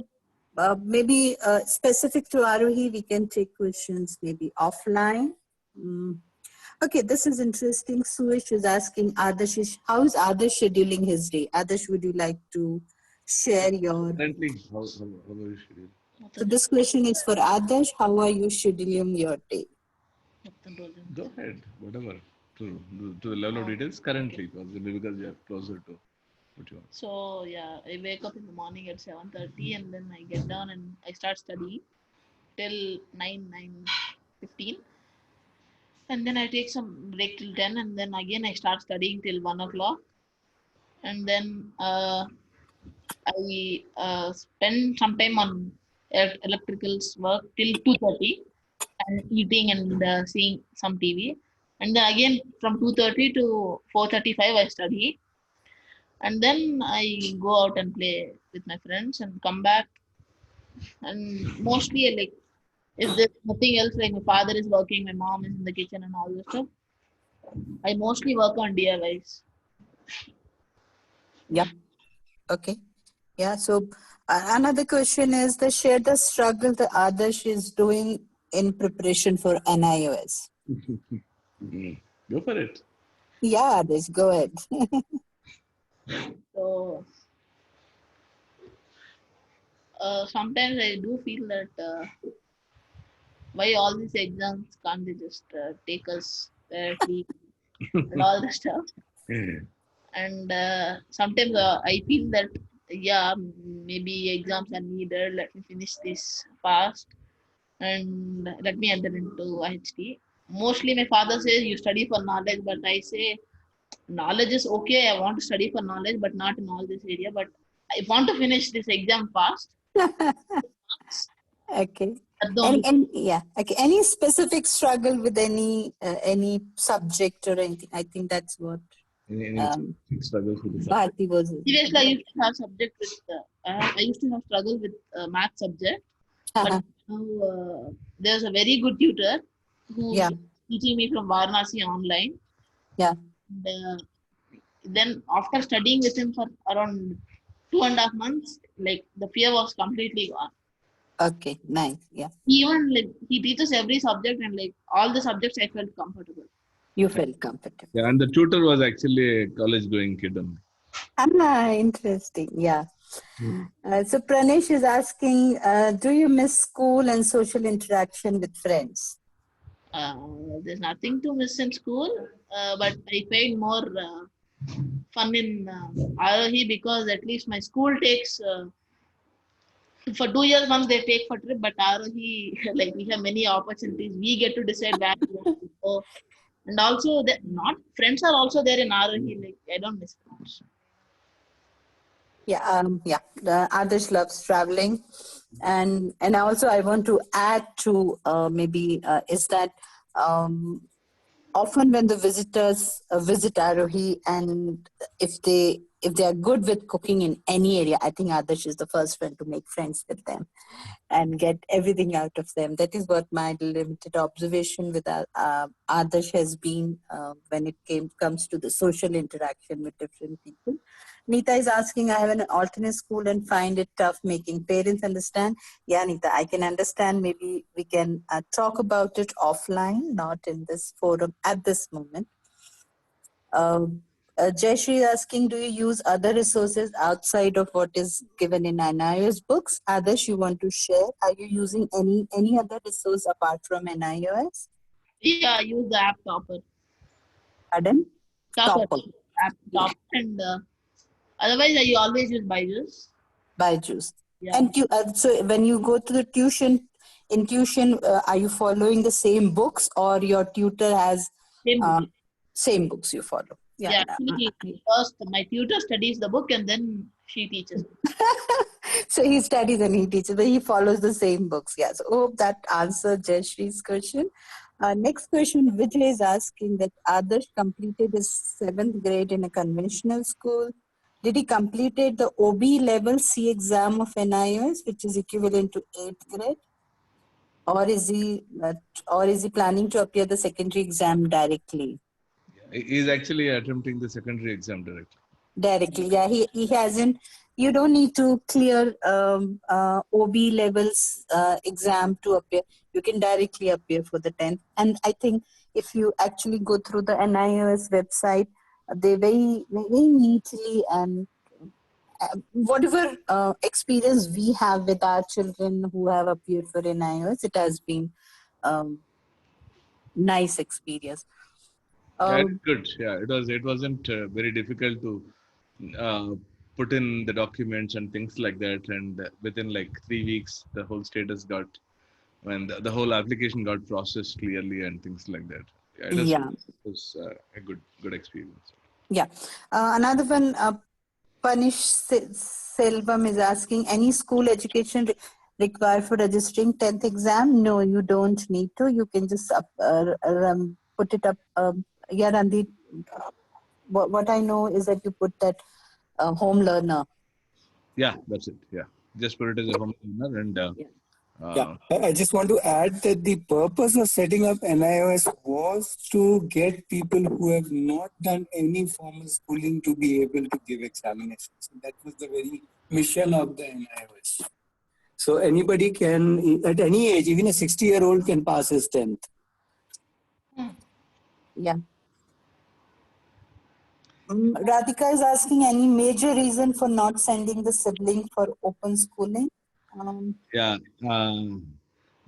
maybe specific to Arohi, we can take questions maybe offline. Okay, this is interesting. Suish is asking Adarsh, how is Adarsh scheduling his day? Adarsh, would you like to share your... Currently, how are you scheduled? So this question is for Adarsh. How are you scheduling your day? Go ahead, whatever. To the level of details currently, possibly because you are closer to what you want. So yeah, I wake up in the morning at 7:30 and then I get down and I start studying till 9:15, and then I take some break till 10, and then again I start studying till 1 o'clock, and then I spend some time on electricals work till 2:30 and eating and seeing some TV, and then again from 2:30 to 4:35 I study, and then I go out and play with my friends and come back. And mostly, like, if there's nothing else, like my father is working, my mom is in the kitchen and all this stuff, I mostly work on DIYs. Yep. Okay. Yeah. So another question is share the struggle that Adarsh is doing in preparation for NIOS. Go for it. Yeah, Adarsh, go ahead. So sometimes I do feel that why all these exams can't they just take us directly and all the stuff. And sometimes I feel that yeah, maybe exams are needed. Let me finish this fast and let me enter into IHT. Mostly my father says you study for knowledge, but I say knowledge is okay. I want to study for knowledge, but not in all this area. But I want to finish this exam fast. Okay. That's the only And yeah, okay. Any specific struggle with any subject or anything? I think that's what Any struggles with the Bharti was. seriously, I used to have subject with I used to have struggle with math subject, but now there's a very good tutor who's Yeah. teaching me from Varanasi online. Yeah. And, then after studying with him for around 2.5 months, like the fear was completely gone. Okay, nice. Yeah. Even like he teaches every subject, and like all the subjects I felt comfortable. You felt comfortable. Yeah, and the tutor was actually a college-going kid. Interesting. Yeah. So Pranesh is asking, do you miss school and social interaction with friends? There's nothing to miss in school, but I find more fun in Arohi because at least my school takes for 2 years once they take for trip, but Arohi like we have many opportunities. We get to decide where we want to go, and also not friends are also there in Arohi. Like I don't miss friends. Yeah, Adarsh loves traveling, and also I want to add to is that often when the visitors visit Arohi, and if they are good with cooking in any area, I think Adarsh is the first one to make friends with them and get everything out of them. That is what my limited observation with Adarsh has been when it comes to the social interaction with different people. Nita is asking, I have an alternate school and find it tough making parents understand. Yeah, Nita, I can understand. Maybe we can talk about it offline, not in this forum at this moment. Jayashree is asking, do you use other resources outside of what is given in NIOS books? Adarsh, you want to share? Are you using any other resource apart from NIOS? Yeah, I use the app Topper. Pardon? Topper. App Topper, and otherwise I always use Byju's. Byju's. Yeah. And so when you go to the tuition, are you following the same books or your tutor has same books you follow? Yeah, first my tutor studies the book and then she teaches. So he studies and he teaches, but he follows the same books. Yeah, so hope that answered Jayashree's question. Next question, Vijay is asking that Adarsh completed his 7th grade in a conventional school. Did he completed the OB level C exam of NIOS, which is equivalent to 8th grade? Or is he planning to appear the secondary exam directly? He is actually attempting the secondary exam directly. Directly, yeah. He hasn't. You don't need to clear OB levels exam to appear. You can directly appear for the 10th. And I think if you actually go through the NIOS website, they very neatly and whatever experience we have with our children who have appeared for NIOS, it has been nice experience. Yeah, it's good. Yeah, it wasn't very difficult to put in the documents and things like that. And within like 3 weeks, the whole status got, when the whole application got processed clearly and things like that. Yeah, it was a good experience. Yeah. Another one, Panish Selvam is asking, any school education required for registering 10th exam? No, you don't need to. You can just put it up. Yeah, Randy, what I know is that you put that home learner. Yeah, that's it. Yeah, just put it as a home learner and. Yeah, I just want to add that the purpose of setting up NIOS was to get people who have not done any formal schooling to be able to give examinations. So that was the very mission of the NIOS. So anybody can, at any age, even a 60-year-old can pass his 10th. Yeah. Radhika is asking, any major reason for not sending the sibling for open schooling? Yeah,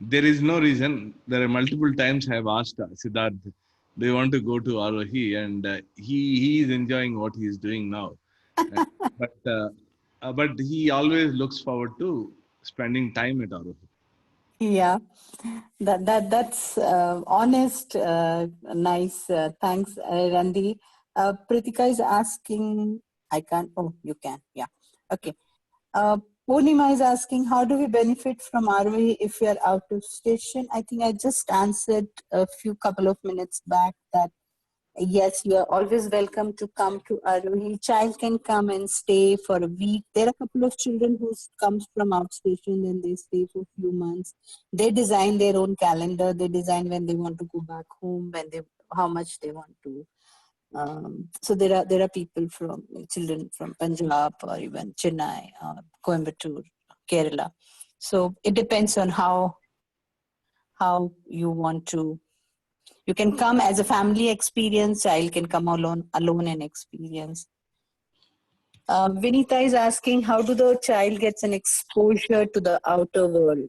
there is no reason. There are multiple times I have asked Siddharth, do you want to go to Arohi? And he is enjoying what he is doing now. But he always looks forward to spending time at Arohi. Yeah, that's honest, nice. Thanks, Randy. Pritika is asking, I can't. Oh, you can. Yeah. Okay. Purnima is asking, how do we benefit from ROE if we are out of station? I think I just answered a couple of minutes back that yes, you are always welcome to come to ROE. Child can come and stay for a week. There are a couple of children who comes from outstation and they stay for a few months. They design their own calendar. They design when they want to go back home, how much they want to. So there are children from Punjab or even Chennai, Coimbatore, Kerala. So it depends on how you want to. You can come as a family experience. Child can come alone and experience. Vinita is asking, how do the child gets an exposure to the outer world?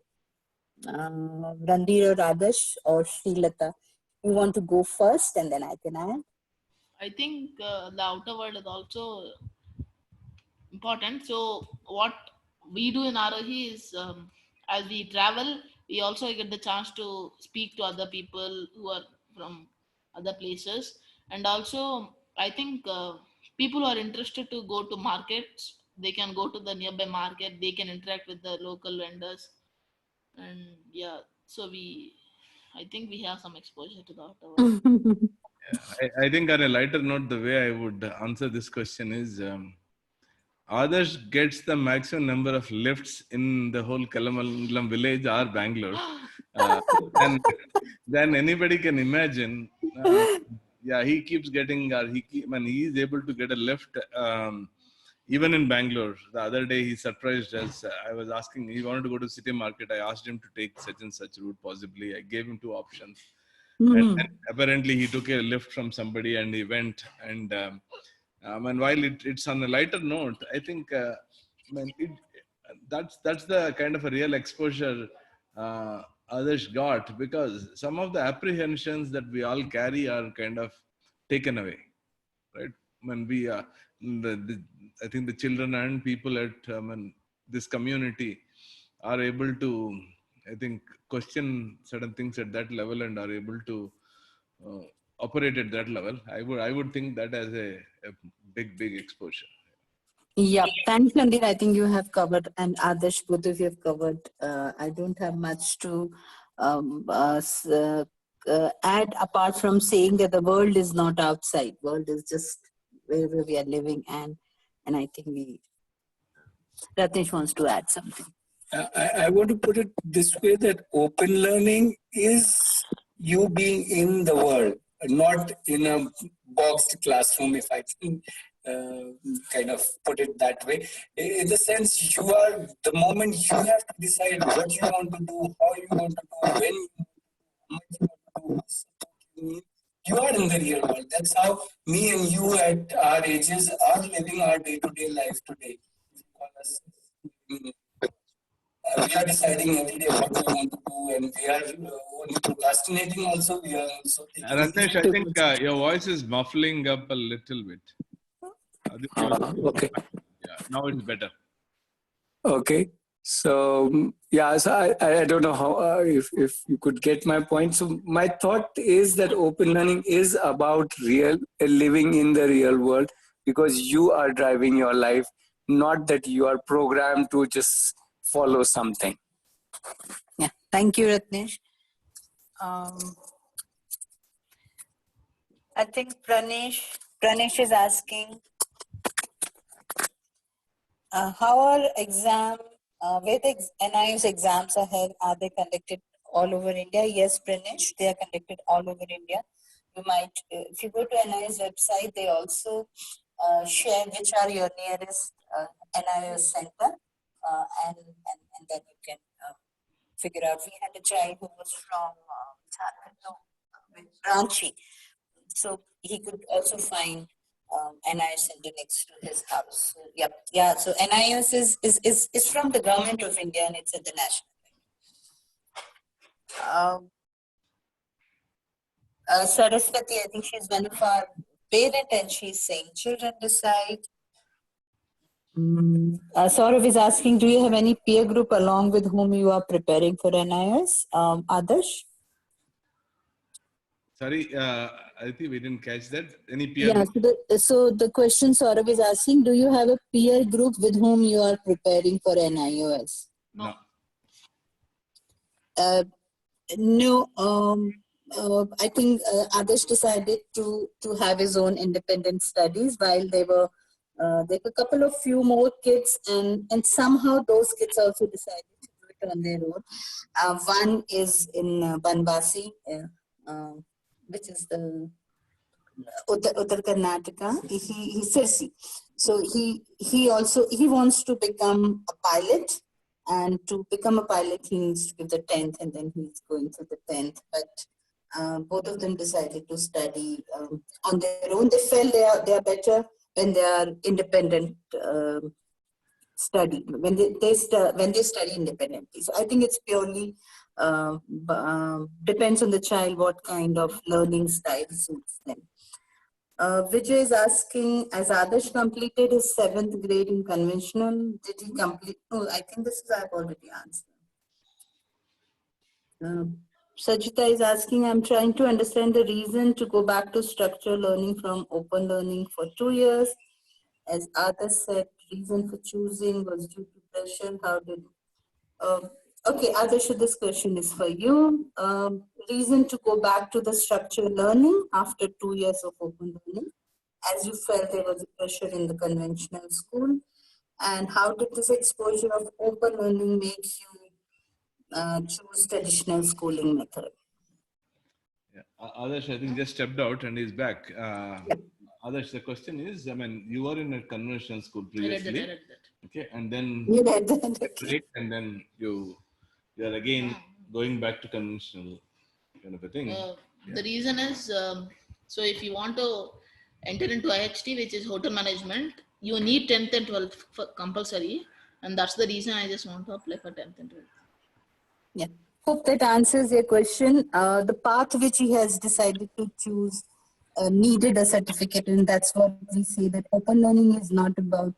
Randir or Adarsh or Srilata, you want to go first and then I can add. I think the outer world is also important. So what we do in Arohi is as we travel, we also get the chance to speak to other people who are from other places. And also, I think people who are interested to go to markets, they can go to the nearby market, they can interact with the local vendors. And yeah, so I think we have some exposure to the outer world. I think on a lighter note, the way I would answer this question is Adarsh gets the maximum number of lifts in the whole Kalamangalam village or Bangalore. Then anybody can imagine. Yeah, he keeps getting, he is able to get a lift even in Bangalore. The other day he surprised us. I was asking, he wanted to go to City Market. I asked him to take such and such route possibly. I gave him 2 options. And apparently he took a lift from somebody and he went. And while it's on a lighter note, I think that's the kind of a real exposure Adarsh got, because some of the apprehensions that we all carry are kind of taken away, right? When we I think the children and people at this community are able to, I think, question certain things at that level and are able to operate at that level. I would think that as a big exposure. Yeah, thanks, Nandir. I think you have covered, and Adarsh, both of you have covered. I don't have much to add apart from saying that the world is not outside. World is just wherever we are living, and And I think Ratnesh wants to add something. I want to put it this way, that open learning is you being in the world, not in a boxed classroom, if I can kind of put it that way. In the sense, you are, the moment you have to decide what you want to do, how you want to do, when you want to do, how much you want to do, what support you need, you are in the real world. That's how me and you at our ages are living our day-to-day life today. We are deciding every day what we want to do, and we are only procrastinating also. We are also taking Ratnesh, I think your voice is muffling up a little bit. okay. Yeah, now it's better. Okay. So yeah, so I don't know how if you could get my point. So my thought is that open learning is about living in the real world, because you are driving your life, not that you are programmed to just follow something. Yeah, thank you, Ratnesh. I think Pranesh is asking, how are where the NIOS exams are held? Are they conducted all over India? Yes, Pranesh, they are conducted all over India. You might, if you go to NIOS website, they also share which are your nearest NIOS center, and then you can figure out. We had a child who was from Ranchi, so he could also find NIOS center next to his house. So, yeah. So NIOS is from the government of India, and it's at the national level. Saraswati, I think she's one of our parents, and she's saying children decide. Saurav is asking, do you have any peer group along with whom you are preparing for NIOS? Adarsh? Sorry, I think we didn't catch that. Any peer? Yeah, so the question Saurav is asking, do you have a peer group with whom you are preparing for NIOS? No. No, I think Adarsh decided to have his own independent studies while there were a couple of few more kids, and somehow those kids also decided to do it on their own. One is in Banbasi, which is the Uttar Karnataka. He's Sirsi. So he wants to become a pilot, and to become a pilot he needs to give the 10th, and then he's going through the 10th. But both of them decided to study on their own. They felt they are better when they are independent study, when they study independently. So I think it's purely depends on the child what kind of learning style suits them. Vijay is asking, as Adarsh completed his 7th grade in conventional, did he complete? No, I think this is I've already answered. Sajita is asking, I'm trying to understand the reason to go back to structured learning from open learning for 2 years. As Adarsh said, reason for choosing was due to pressure. How did okay, Adarsh, this question is for you. Reason to go back to the structured learning after 2 years of open learning, as you felt there was a pressure in the conventional school, and how did this exposure of open learning make you choose traditional schooling method? Yeah. Adarsh, I think, just stepped out and is back. Adarsh, the question is, I mean, you were in a conventional school previously. I read that. Okay, and then You read that, break, and then you are again going back to conventional kind of a thing. The reason is, so if you want to enter into IHT, which is hotel management, you need 10th and 12th for compulsory, and that's the reason I just want to apply for 10th and 12th. Yeah, hope that answers your question. The path which he has decided to choose needed a certificate, and that's what we say, that open learning is not about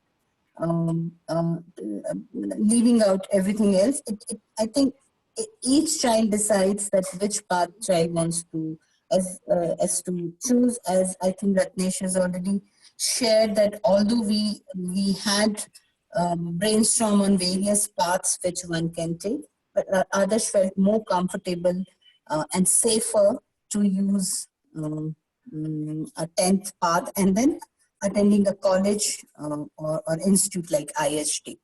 leaving out everything else. I think each child decides that which path child wants to as to choose. As I think Ratnesh has already shared, that although we had brainstorm on various paths which one can take, but others felt more comfortable and safer to use a 10th path, and then attending a college or institute like IST.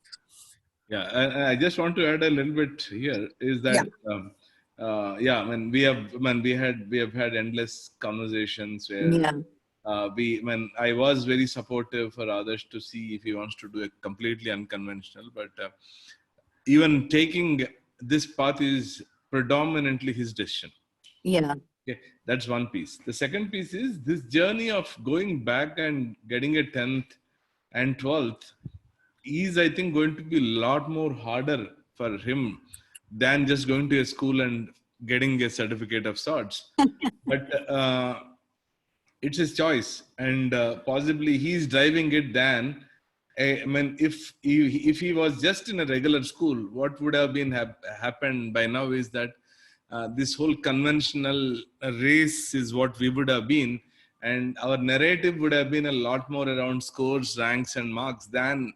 Yeah, I just want to add a little bit here is that I mean we have had endless conversations where when I was very supportive for others to see if he wants to do a completely unconventional, but even taking this path is predominantly his decision. Yeah. Okay, that's one piece. The second piece is this journey of going back and getting a 10th and 12th is, I think, going to be a lot more harder for him than just going to a school and getting a certificate of sorts. But it's his choice, and possibly he's driving it than. I mean, if he was just in a regular school, what would have been happened by now is that this whole conventional race is what we would have been, and our narrative would have been a lot more around scores, ranks, and marks than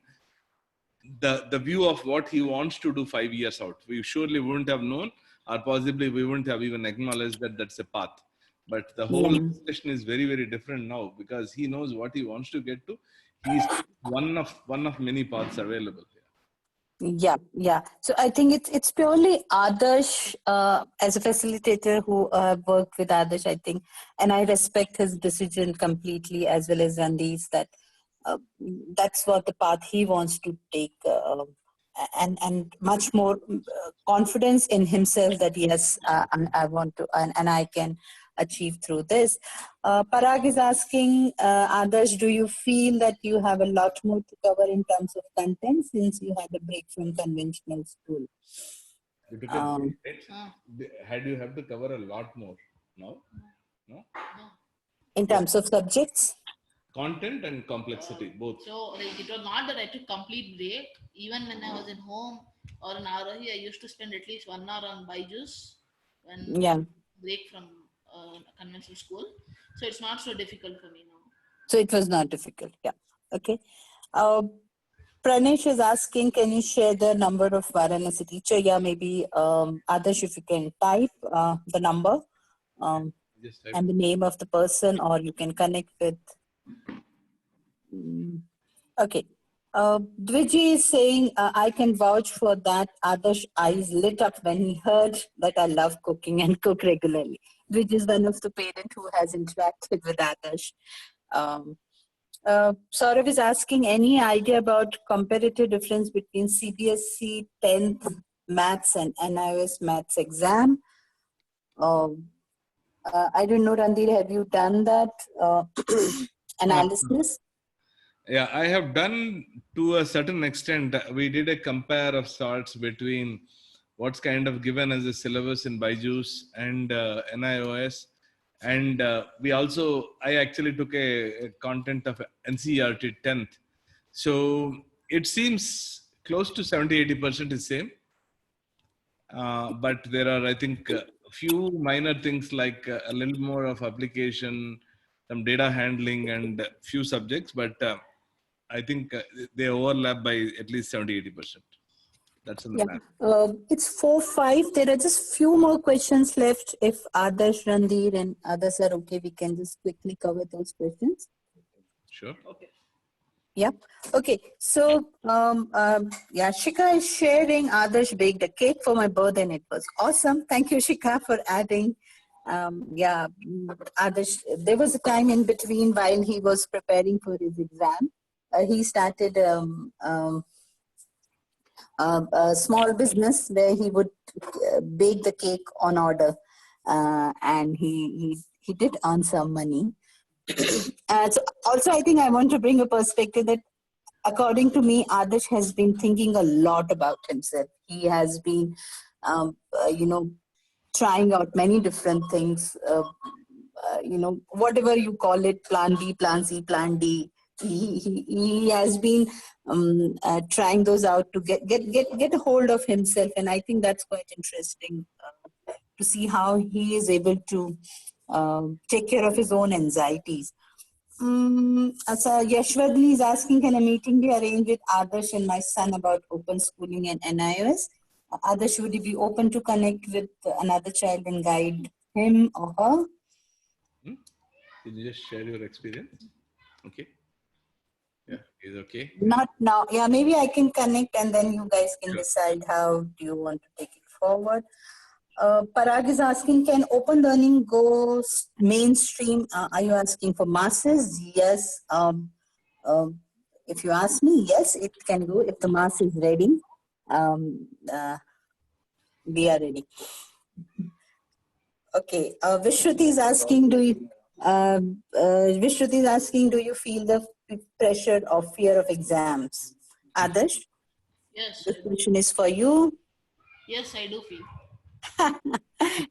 the view of what he wants to do 5 years out. We surely wouldn't have known, or possibly we wouldn't have even acknowledged that that's a path. But the whole discussion is very, very different now because he knows what he wants to get to. He's one of many paths available here. Yeah. So I think it's purely Adarsh as a facilitator who worked with Adarsh, I think, and I respect his decision completely, as well as Randir's, that that's what the path he wants to take, and much more confidence in himself that yes, I want to, and I can achieve through this. Parag is asking, Adarsh, do you feel that you have a lot more to cover in terms of content since you had a break from conventional school? You took a break, right? Had you have to cover a lot more? No? In terms of subjects? Content and complexity, both. So like, it was not that I took complete break. Even when I was at home or in Arohi, I used to spend at least 1 hour on Byju's when break from conventional school. So it's not so difficult for me now. So it was not difficult. Yeah. Okay. Pranesh is asking, can you share the number of Varanasi teacher? Yeah, maybe Adarsh, if you can type the number and the name of the person, or you can connect with. Okay. Dwiji is saying, I can vouch for that. Adarsh eyes lit up when he heard that I love cooking and cook regularly. Dwiji is one of the parents who has interacted with Adarsh. Saurav is asking, any idea about comparative difference between CBSE 10th maths and NIOS maths exam? I don't know, Randir, have you done that analysis? Yeah, I have done to a certain extent. We did a compare of sorts between what's kind of given as a syllabus in Byju's and NIOS. And I actually took a content of NCERT 10th. So it seems close to 70-80% is same. But there are, I think, a few minor things like a little more of application, some data handling, and a few subjects. But I think they overlap by at least 70-80%. That's in the plan. It's 4-5. There are just few more questions left. If Adarsh, Randir, and others are okay, we can just quickly cover those questions. Sure. Okay. Yep. Okay. So, Shika is sharing Adarsh baked a cake for my birthday, and it was awesome. Thank you, Shika, for adding. Adarsh, there was a time in between while he was preparing for his exam. He started a small business where he would bake the cake on order, and he did earn some money. So also, I think I want to bring a perspective that, according to me, Adarsh has been thinking a lot about himself. He has been, trying out many different things. Whatever you call it, plan B, plan C, plan D. He has been trying those out to get a hold of himself, and I think that's quite interesting to see how he is able to take care of his own anxieties. Yashwadni is asking, can a meeting be arranged with Adarsh and my son about open schooling and NIOS? Adarsh, would you be open to connect with another child and guide him or her? Can you just share your experience? Okay. Is okay? Not now. Yeah, maybe I can connect and then you guys can Sure. decide how do you want to take it forward. Parag is asking, can open learning go mainstream? Are you asking for masses? Yes. If you ask me, yes, it can go if the mass is ready. Um, uh, we are ready. Okay. Vishruti is asking, Vishruti is asking, do you feel the pressure or fear of exams? Adarsh, Yes, this question is for you. yes, I do feel.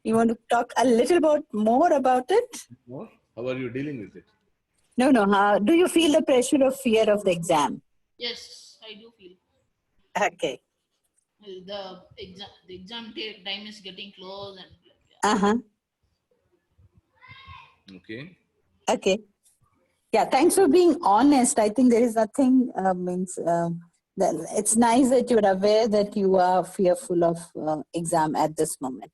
You want to talk a little bit more about it? More? How are you dealing with it? No. Do you feel the pressure or fear of the exam? Yes, I do feel. Okay. Well, the exam time is getting close, and Uh-huh. Okay. Okay. Yeah, thanks for being honest. I think there is nothing, that it's nice that you're aware that you are fearful of exam at this moment.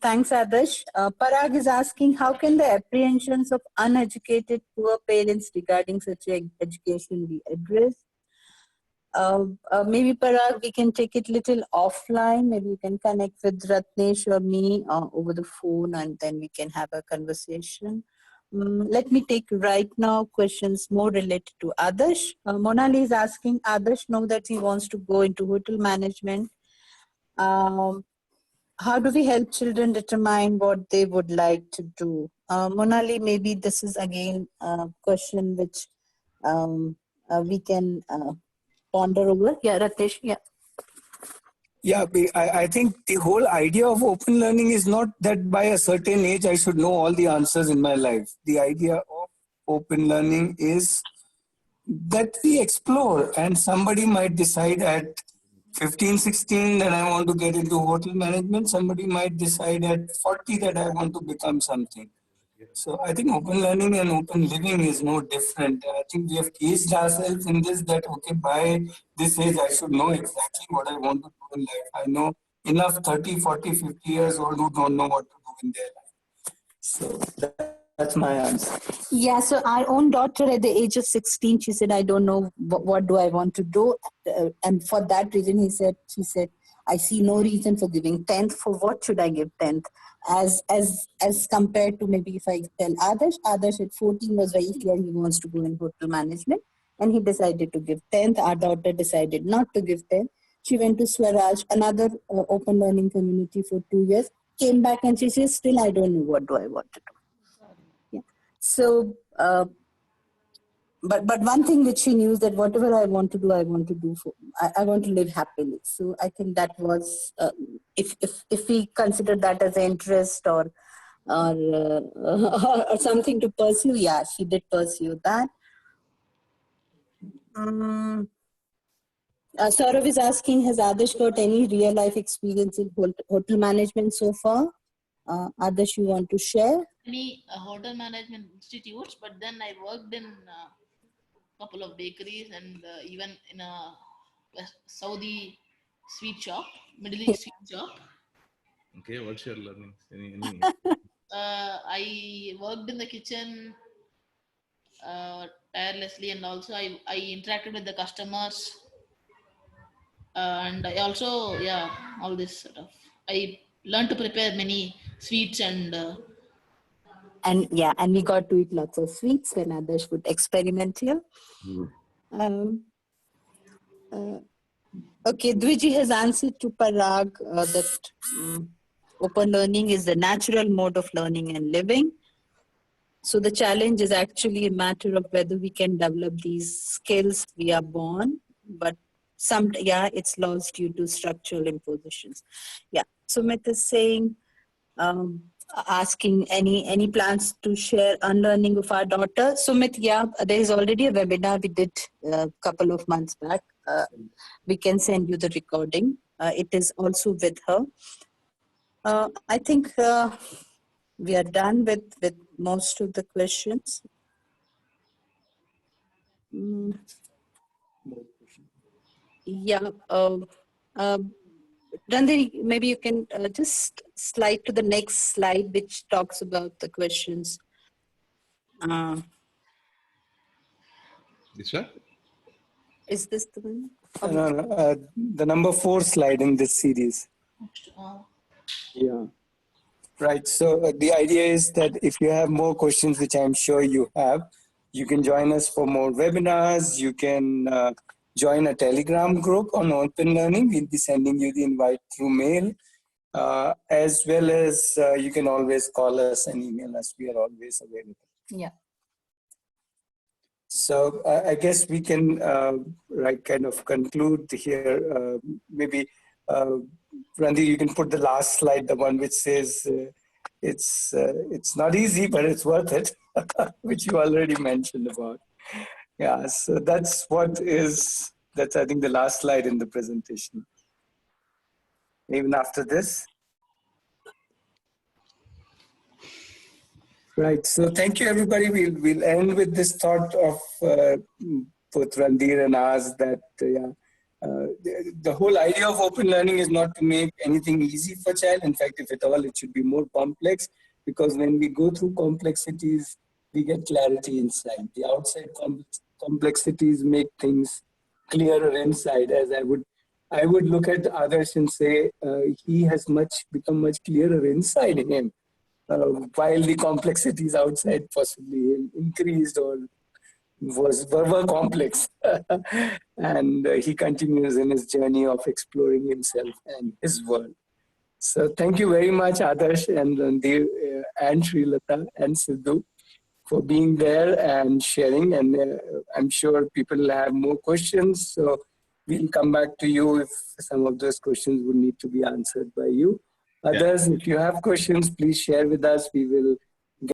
Thanks, Adarsh. Parag is asking, how can the apprehensions of uneducated poor parents regarding such education be addressed? Maybe Parag, we can take it little offline. Maybe you can connect with Ratnesh or me over the phone, and then we can have a conversation. Let me take right now questions more related to Adarsh. Monali is asking, Adarsh know that he wants to go into hotel management. How do we help children determine what they would like to do? Monali, maybe this is again a question which we can ponder over. Yeah, Ratesh, yeah. Yeah, I think the whole idea of open learning is not that by a certain age I should know all the answers in my life. The idea of open learning is that we explore, and somebody might decide at 15, 16 that I want to get into hotel management. Somebody might decide at 40 that I want to become something. So I think open learning and open living is no different. I think we have caged ourselves in this that, okay, by this age, I should know exactly what I want to do in life. I know enough 30, 40, 50 years old who don't know what to do in their life. So that's my answer. Yeah, so our own daughter at the age of 16, she said, I don't know what do I want to do. And for that reason, she said, I see no reason for giving 10th. For what should I give 10th? As compared to maybe if I tell Adarsh at 14 was very clear he wants to go in hotel management. And he decided to give 10th. Our daughter decided not to give 10th. She went to Swaraj, another open learning community for 2 years, came back and she says, still I don't know what do I want to do. Yeah. So, but one thing which she knew is that whatever I want to do, I want to do I want to live happily. So I think that was if we consider that as an interest or or something to pursue, yeah, she did pursue that. Saurav is asking, has Adarsh got any real life experience in hotel management so far? Adarsh, you want to share? Any hotel management institutes, but then I worked in a couple of bakeries and even in a Saudi sweet shop, Middle East sweet shop. Okay, what's your learning? Any I worked in the kitchen tirelessly, and also I interacted with the customers, and I also, yeah, all this sort of. I learned to prepare many sweets and And yeah, and we got to eat lots of sweets when others would experiment here. Um, okay, Dwiji has answered to Parag that open learning is the natural mode of learning and living. So the challenge is actually a matter of whether we can develop these skills we are born, but it's lost due to structural impositions. Yeah, Sumit is saying, asking any plans to share unlearning of our daughter. Sumit, yeah, there is already a webinar we did a couple of months back. We can send you the recording. It is also with her. I think we are done with most of the questions. Yeah. Randhiri, maybe you can just slide to the next slide, which talks about the questions. This one? Is this the one? The number 4 slide in this series. Yeah. Right. So the idea is that if you have more questions, which I'm sure you have, you can join us for more webinars. You can join a Telegram group on Open Learning. We'll be sending you the invite through mail, as well as you can always call us and email us. We are always available. Yeah. So I guess we can kind of conclude here. Maybe Randy, you can put the last slide, the one which says it's not easy, but it's worth it, which you already mentioned about. Yeah, so that's I think the last slide in the presentation. Even after this. Right. So thank you, everybody. We'll end with this thought of both Randir and ours that the whole idea of open learning is not to make anything easy for child. In fact, if at all, it should be more complex, because when we go through complexities, we get clarity inside. The outside complexities make things clearer inside. As I would look at others and say he has become much clearer inside him. While the complexities outside possibly increased or were complex. And he continues in his journey of exploring himself and his world. So thank you very much, Adarsh and Randir and Srilata and Sidhu for being there and sharing. And I'm sure people will have more questions. So we'll come back to you if some of those questions would need to be answered by you. Others, if you have questions, please share with us. We will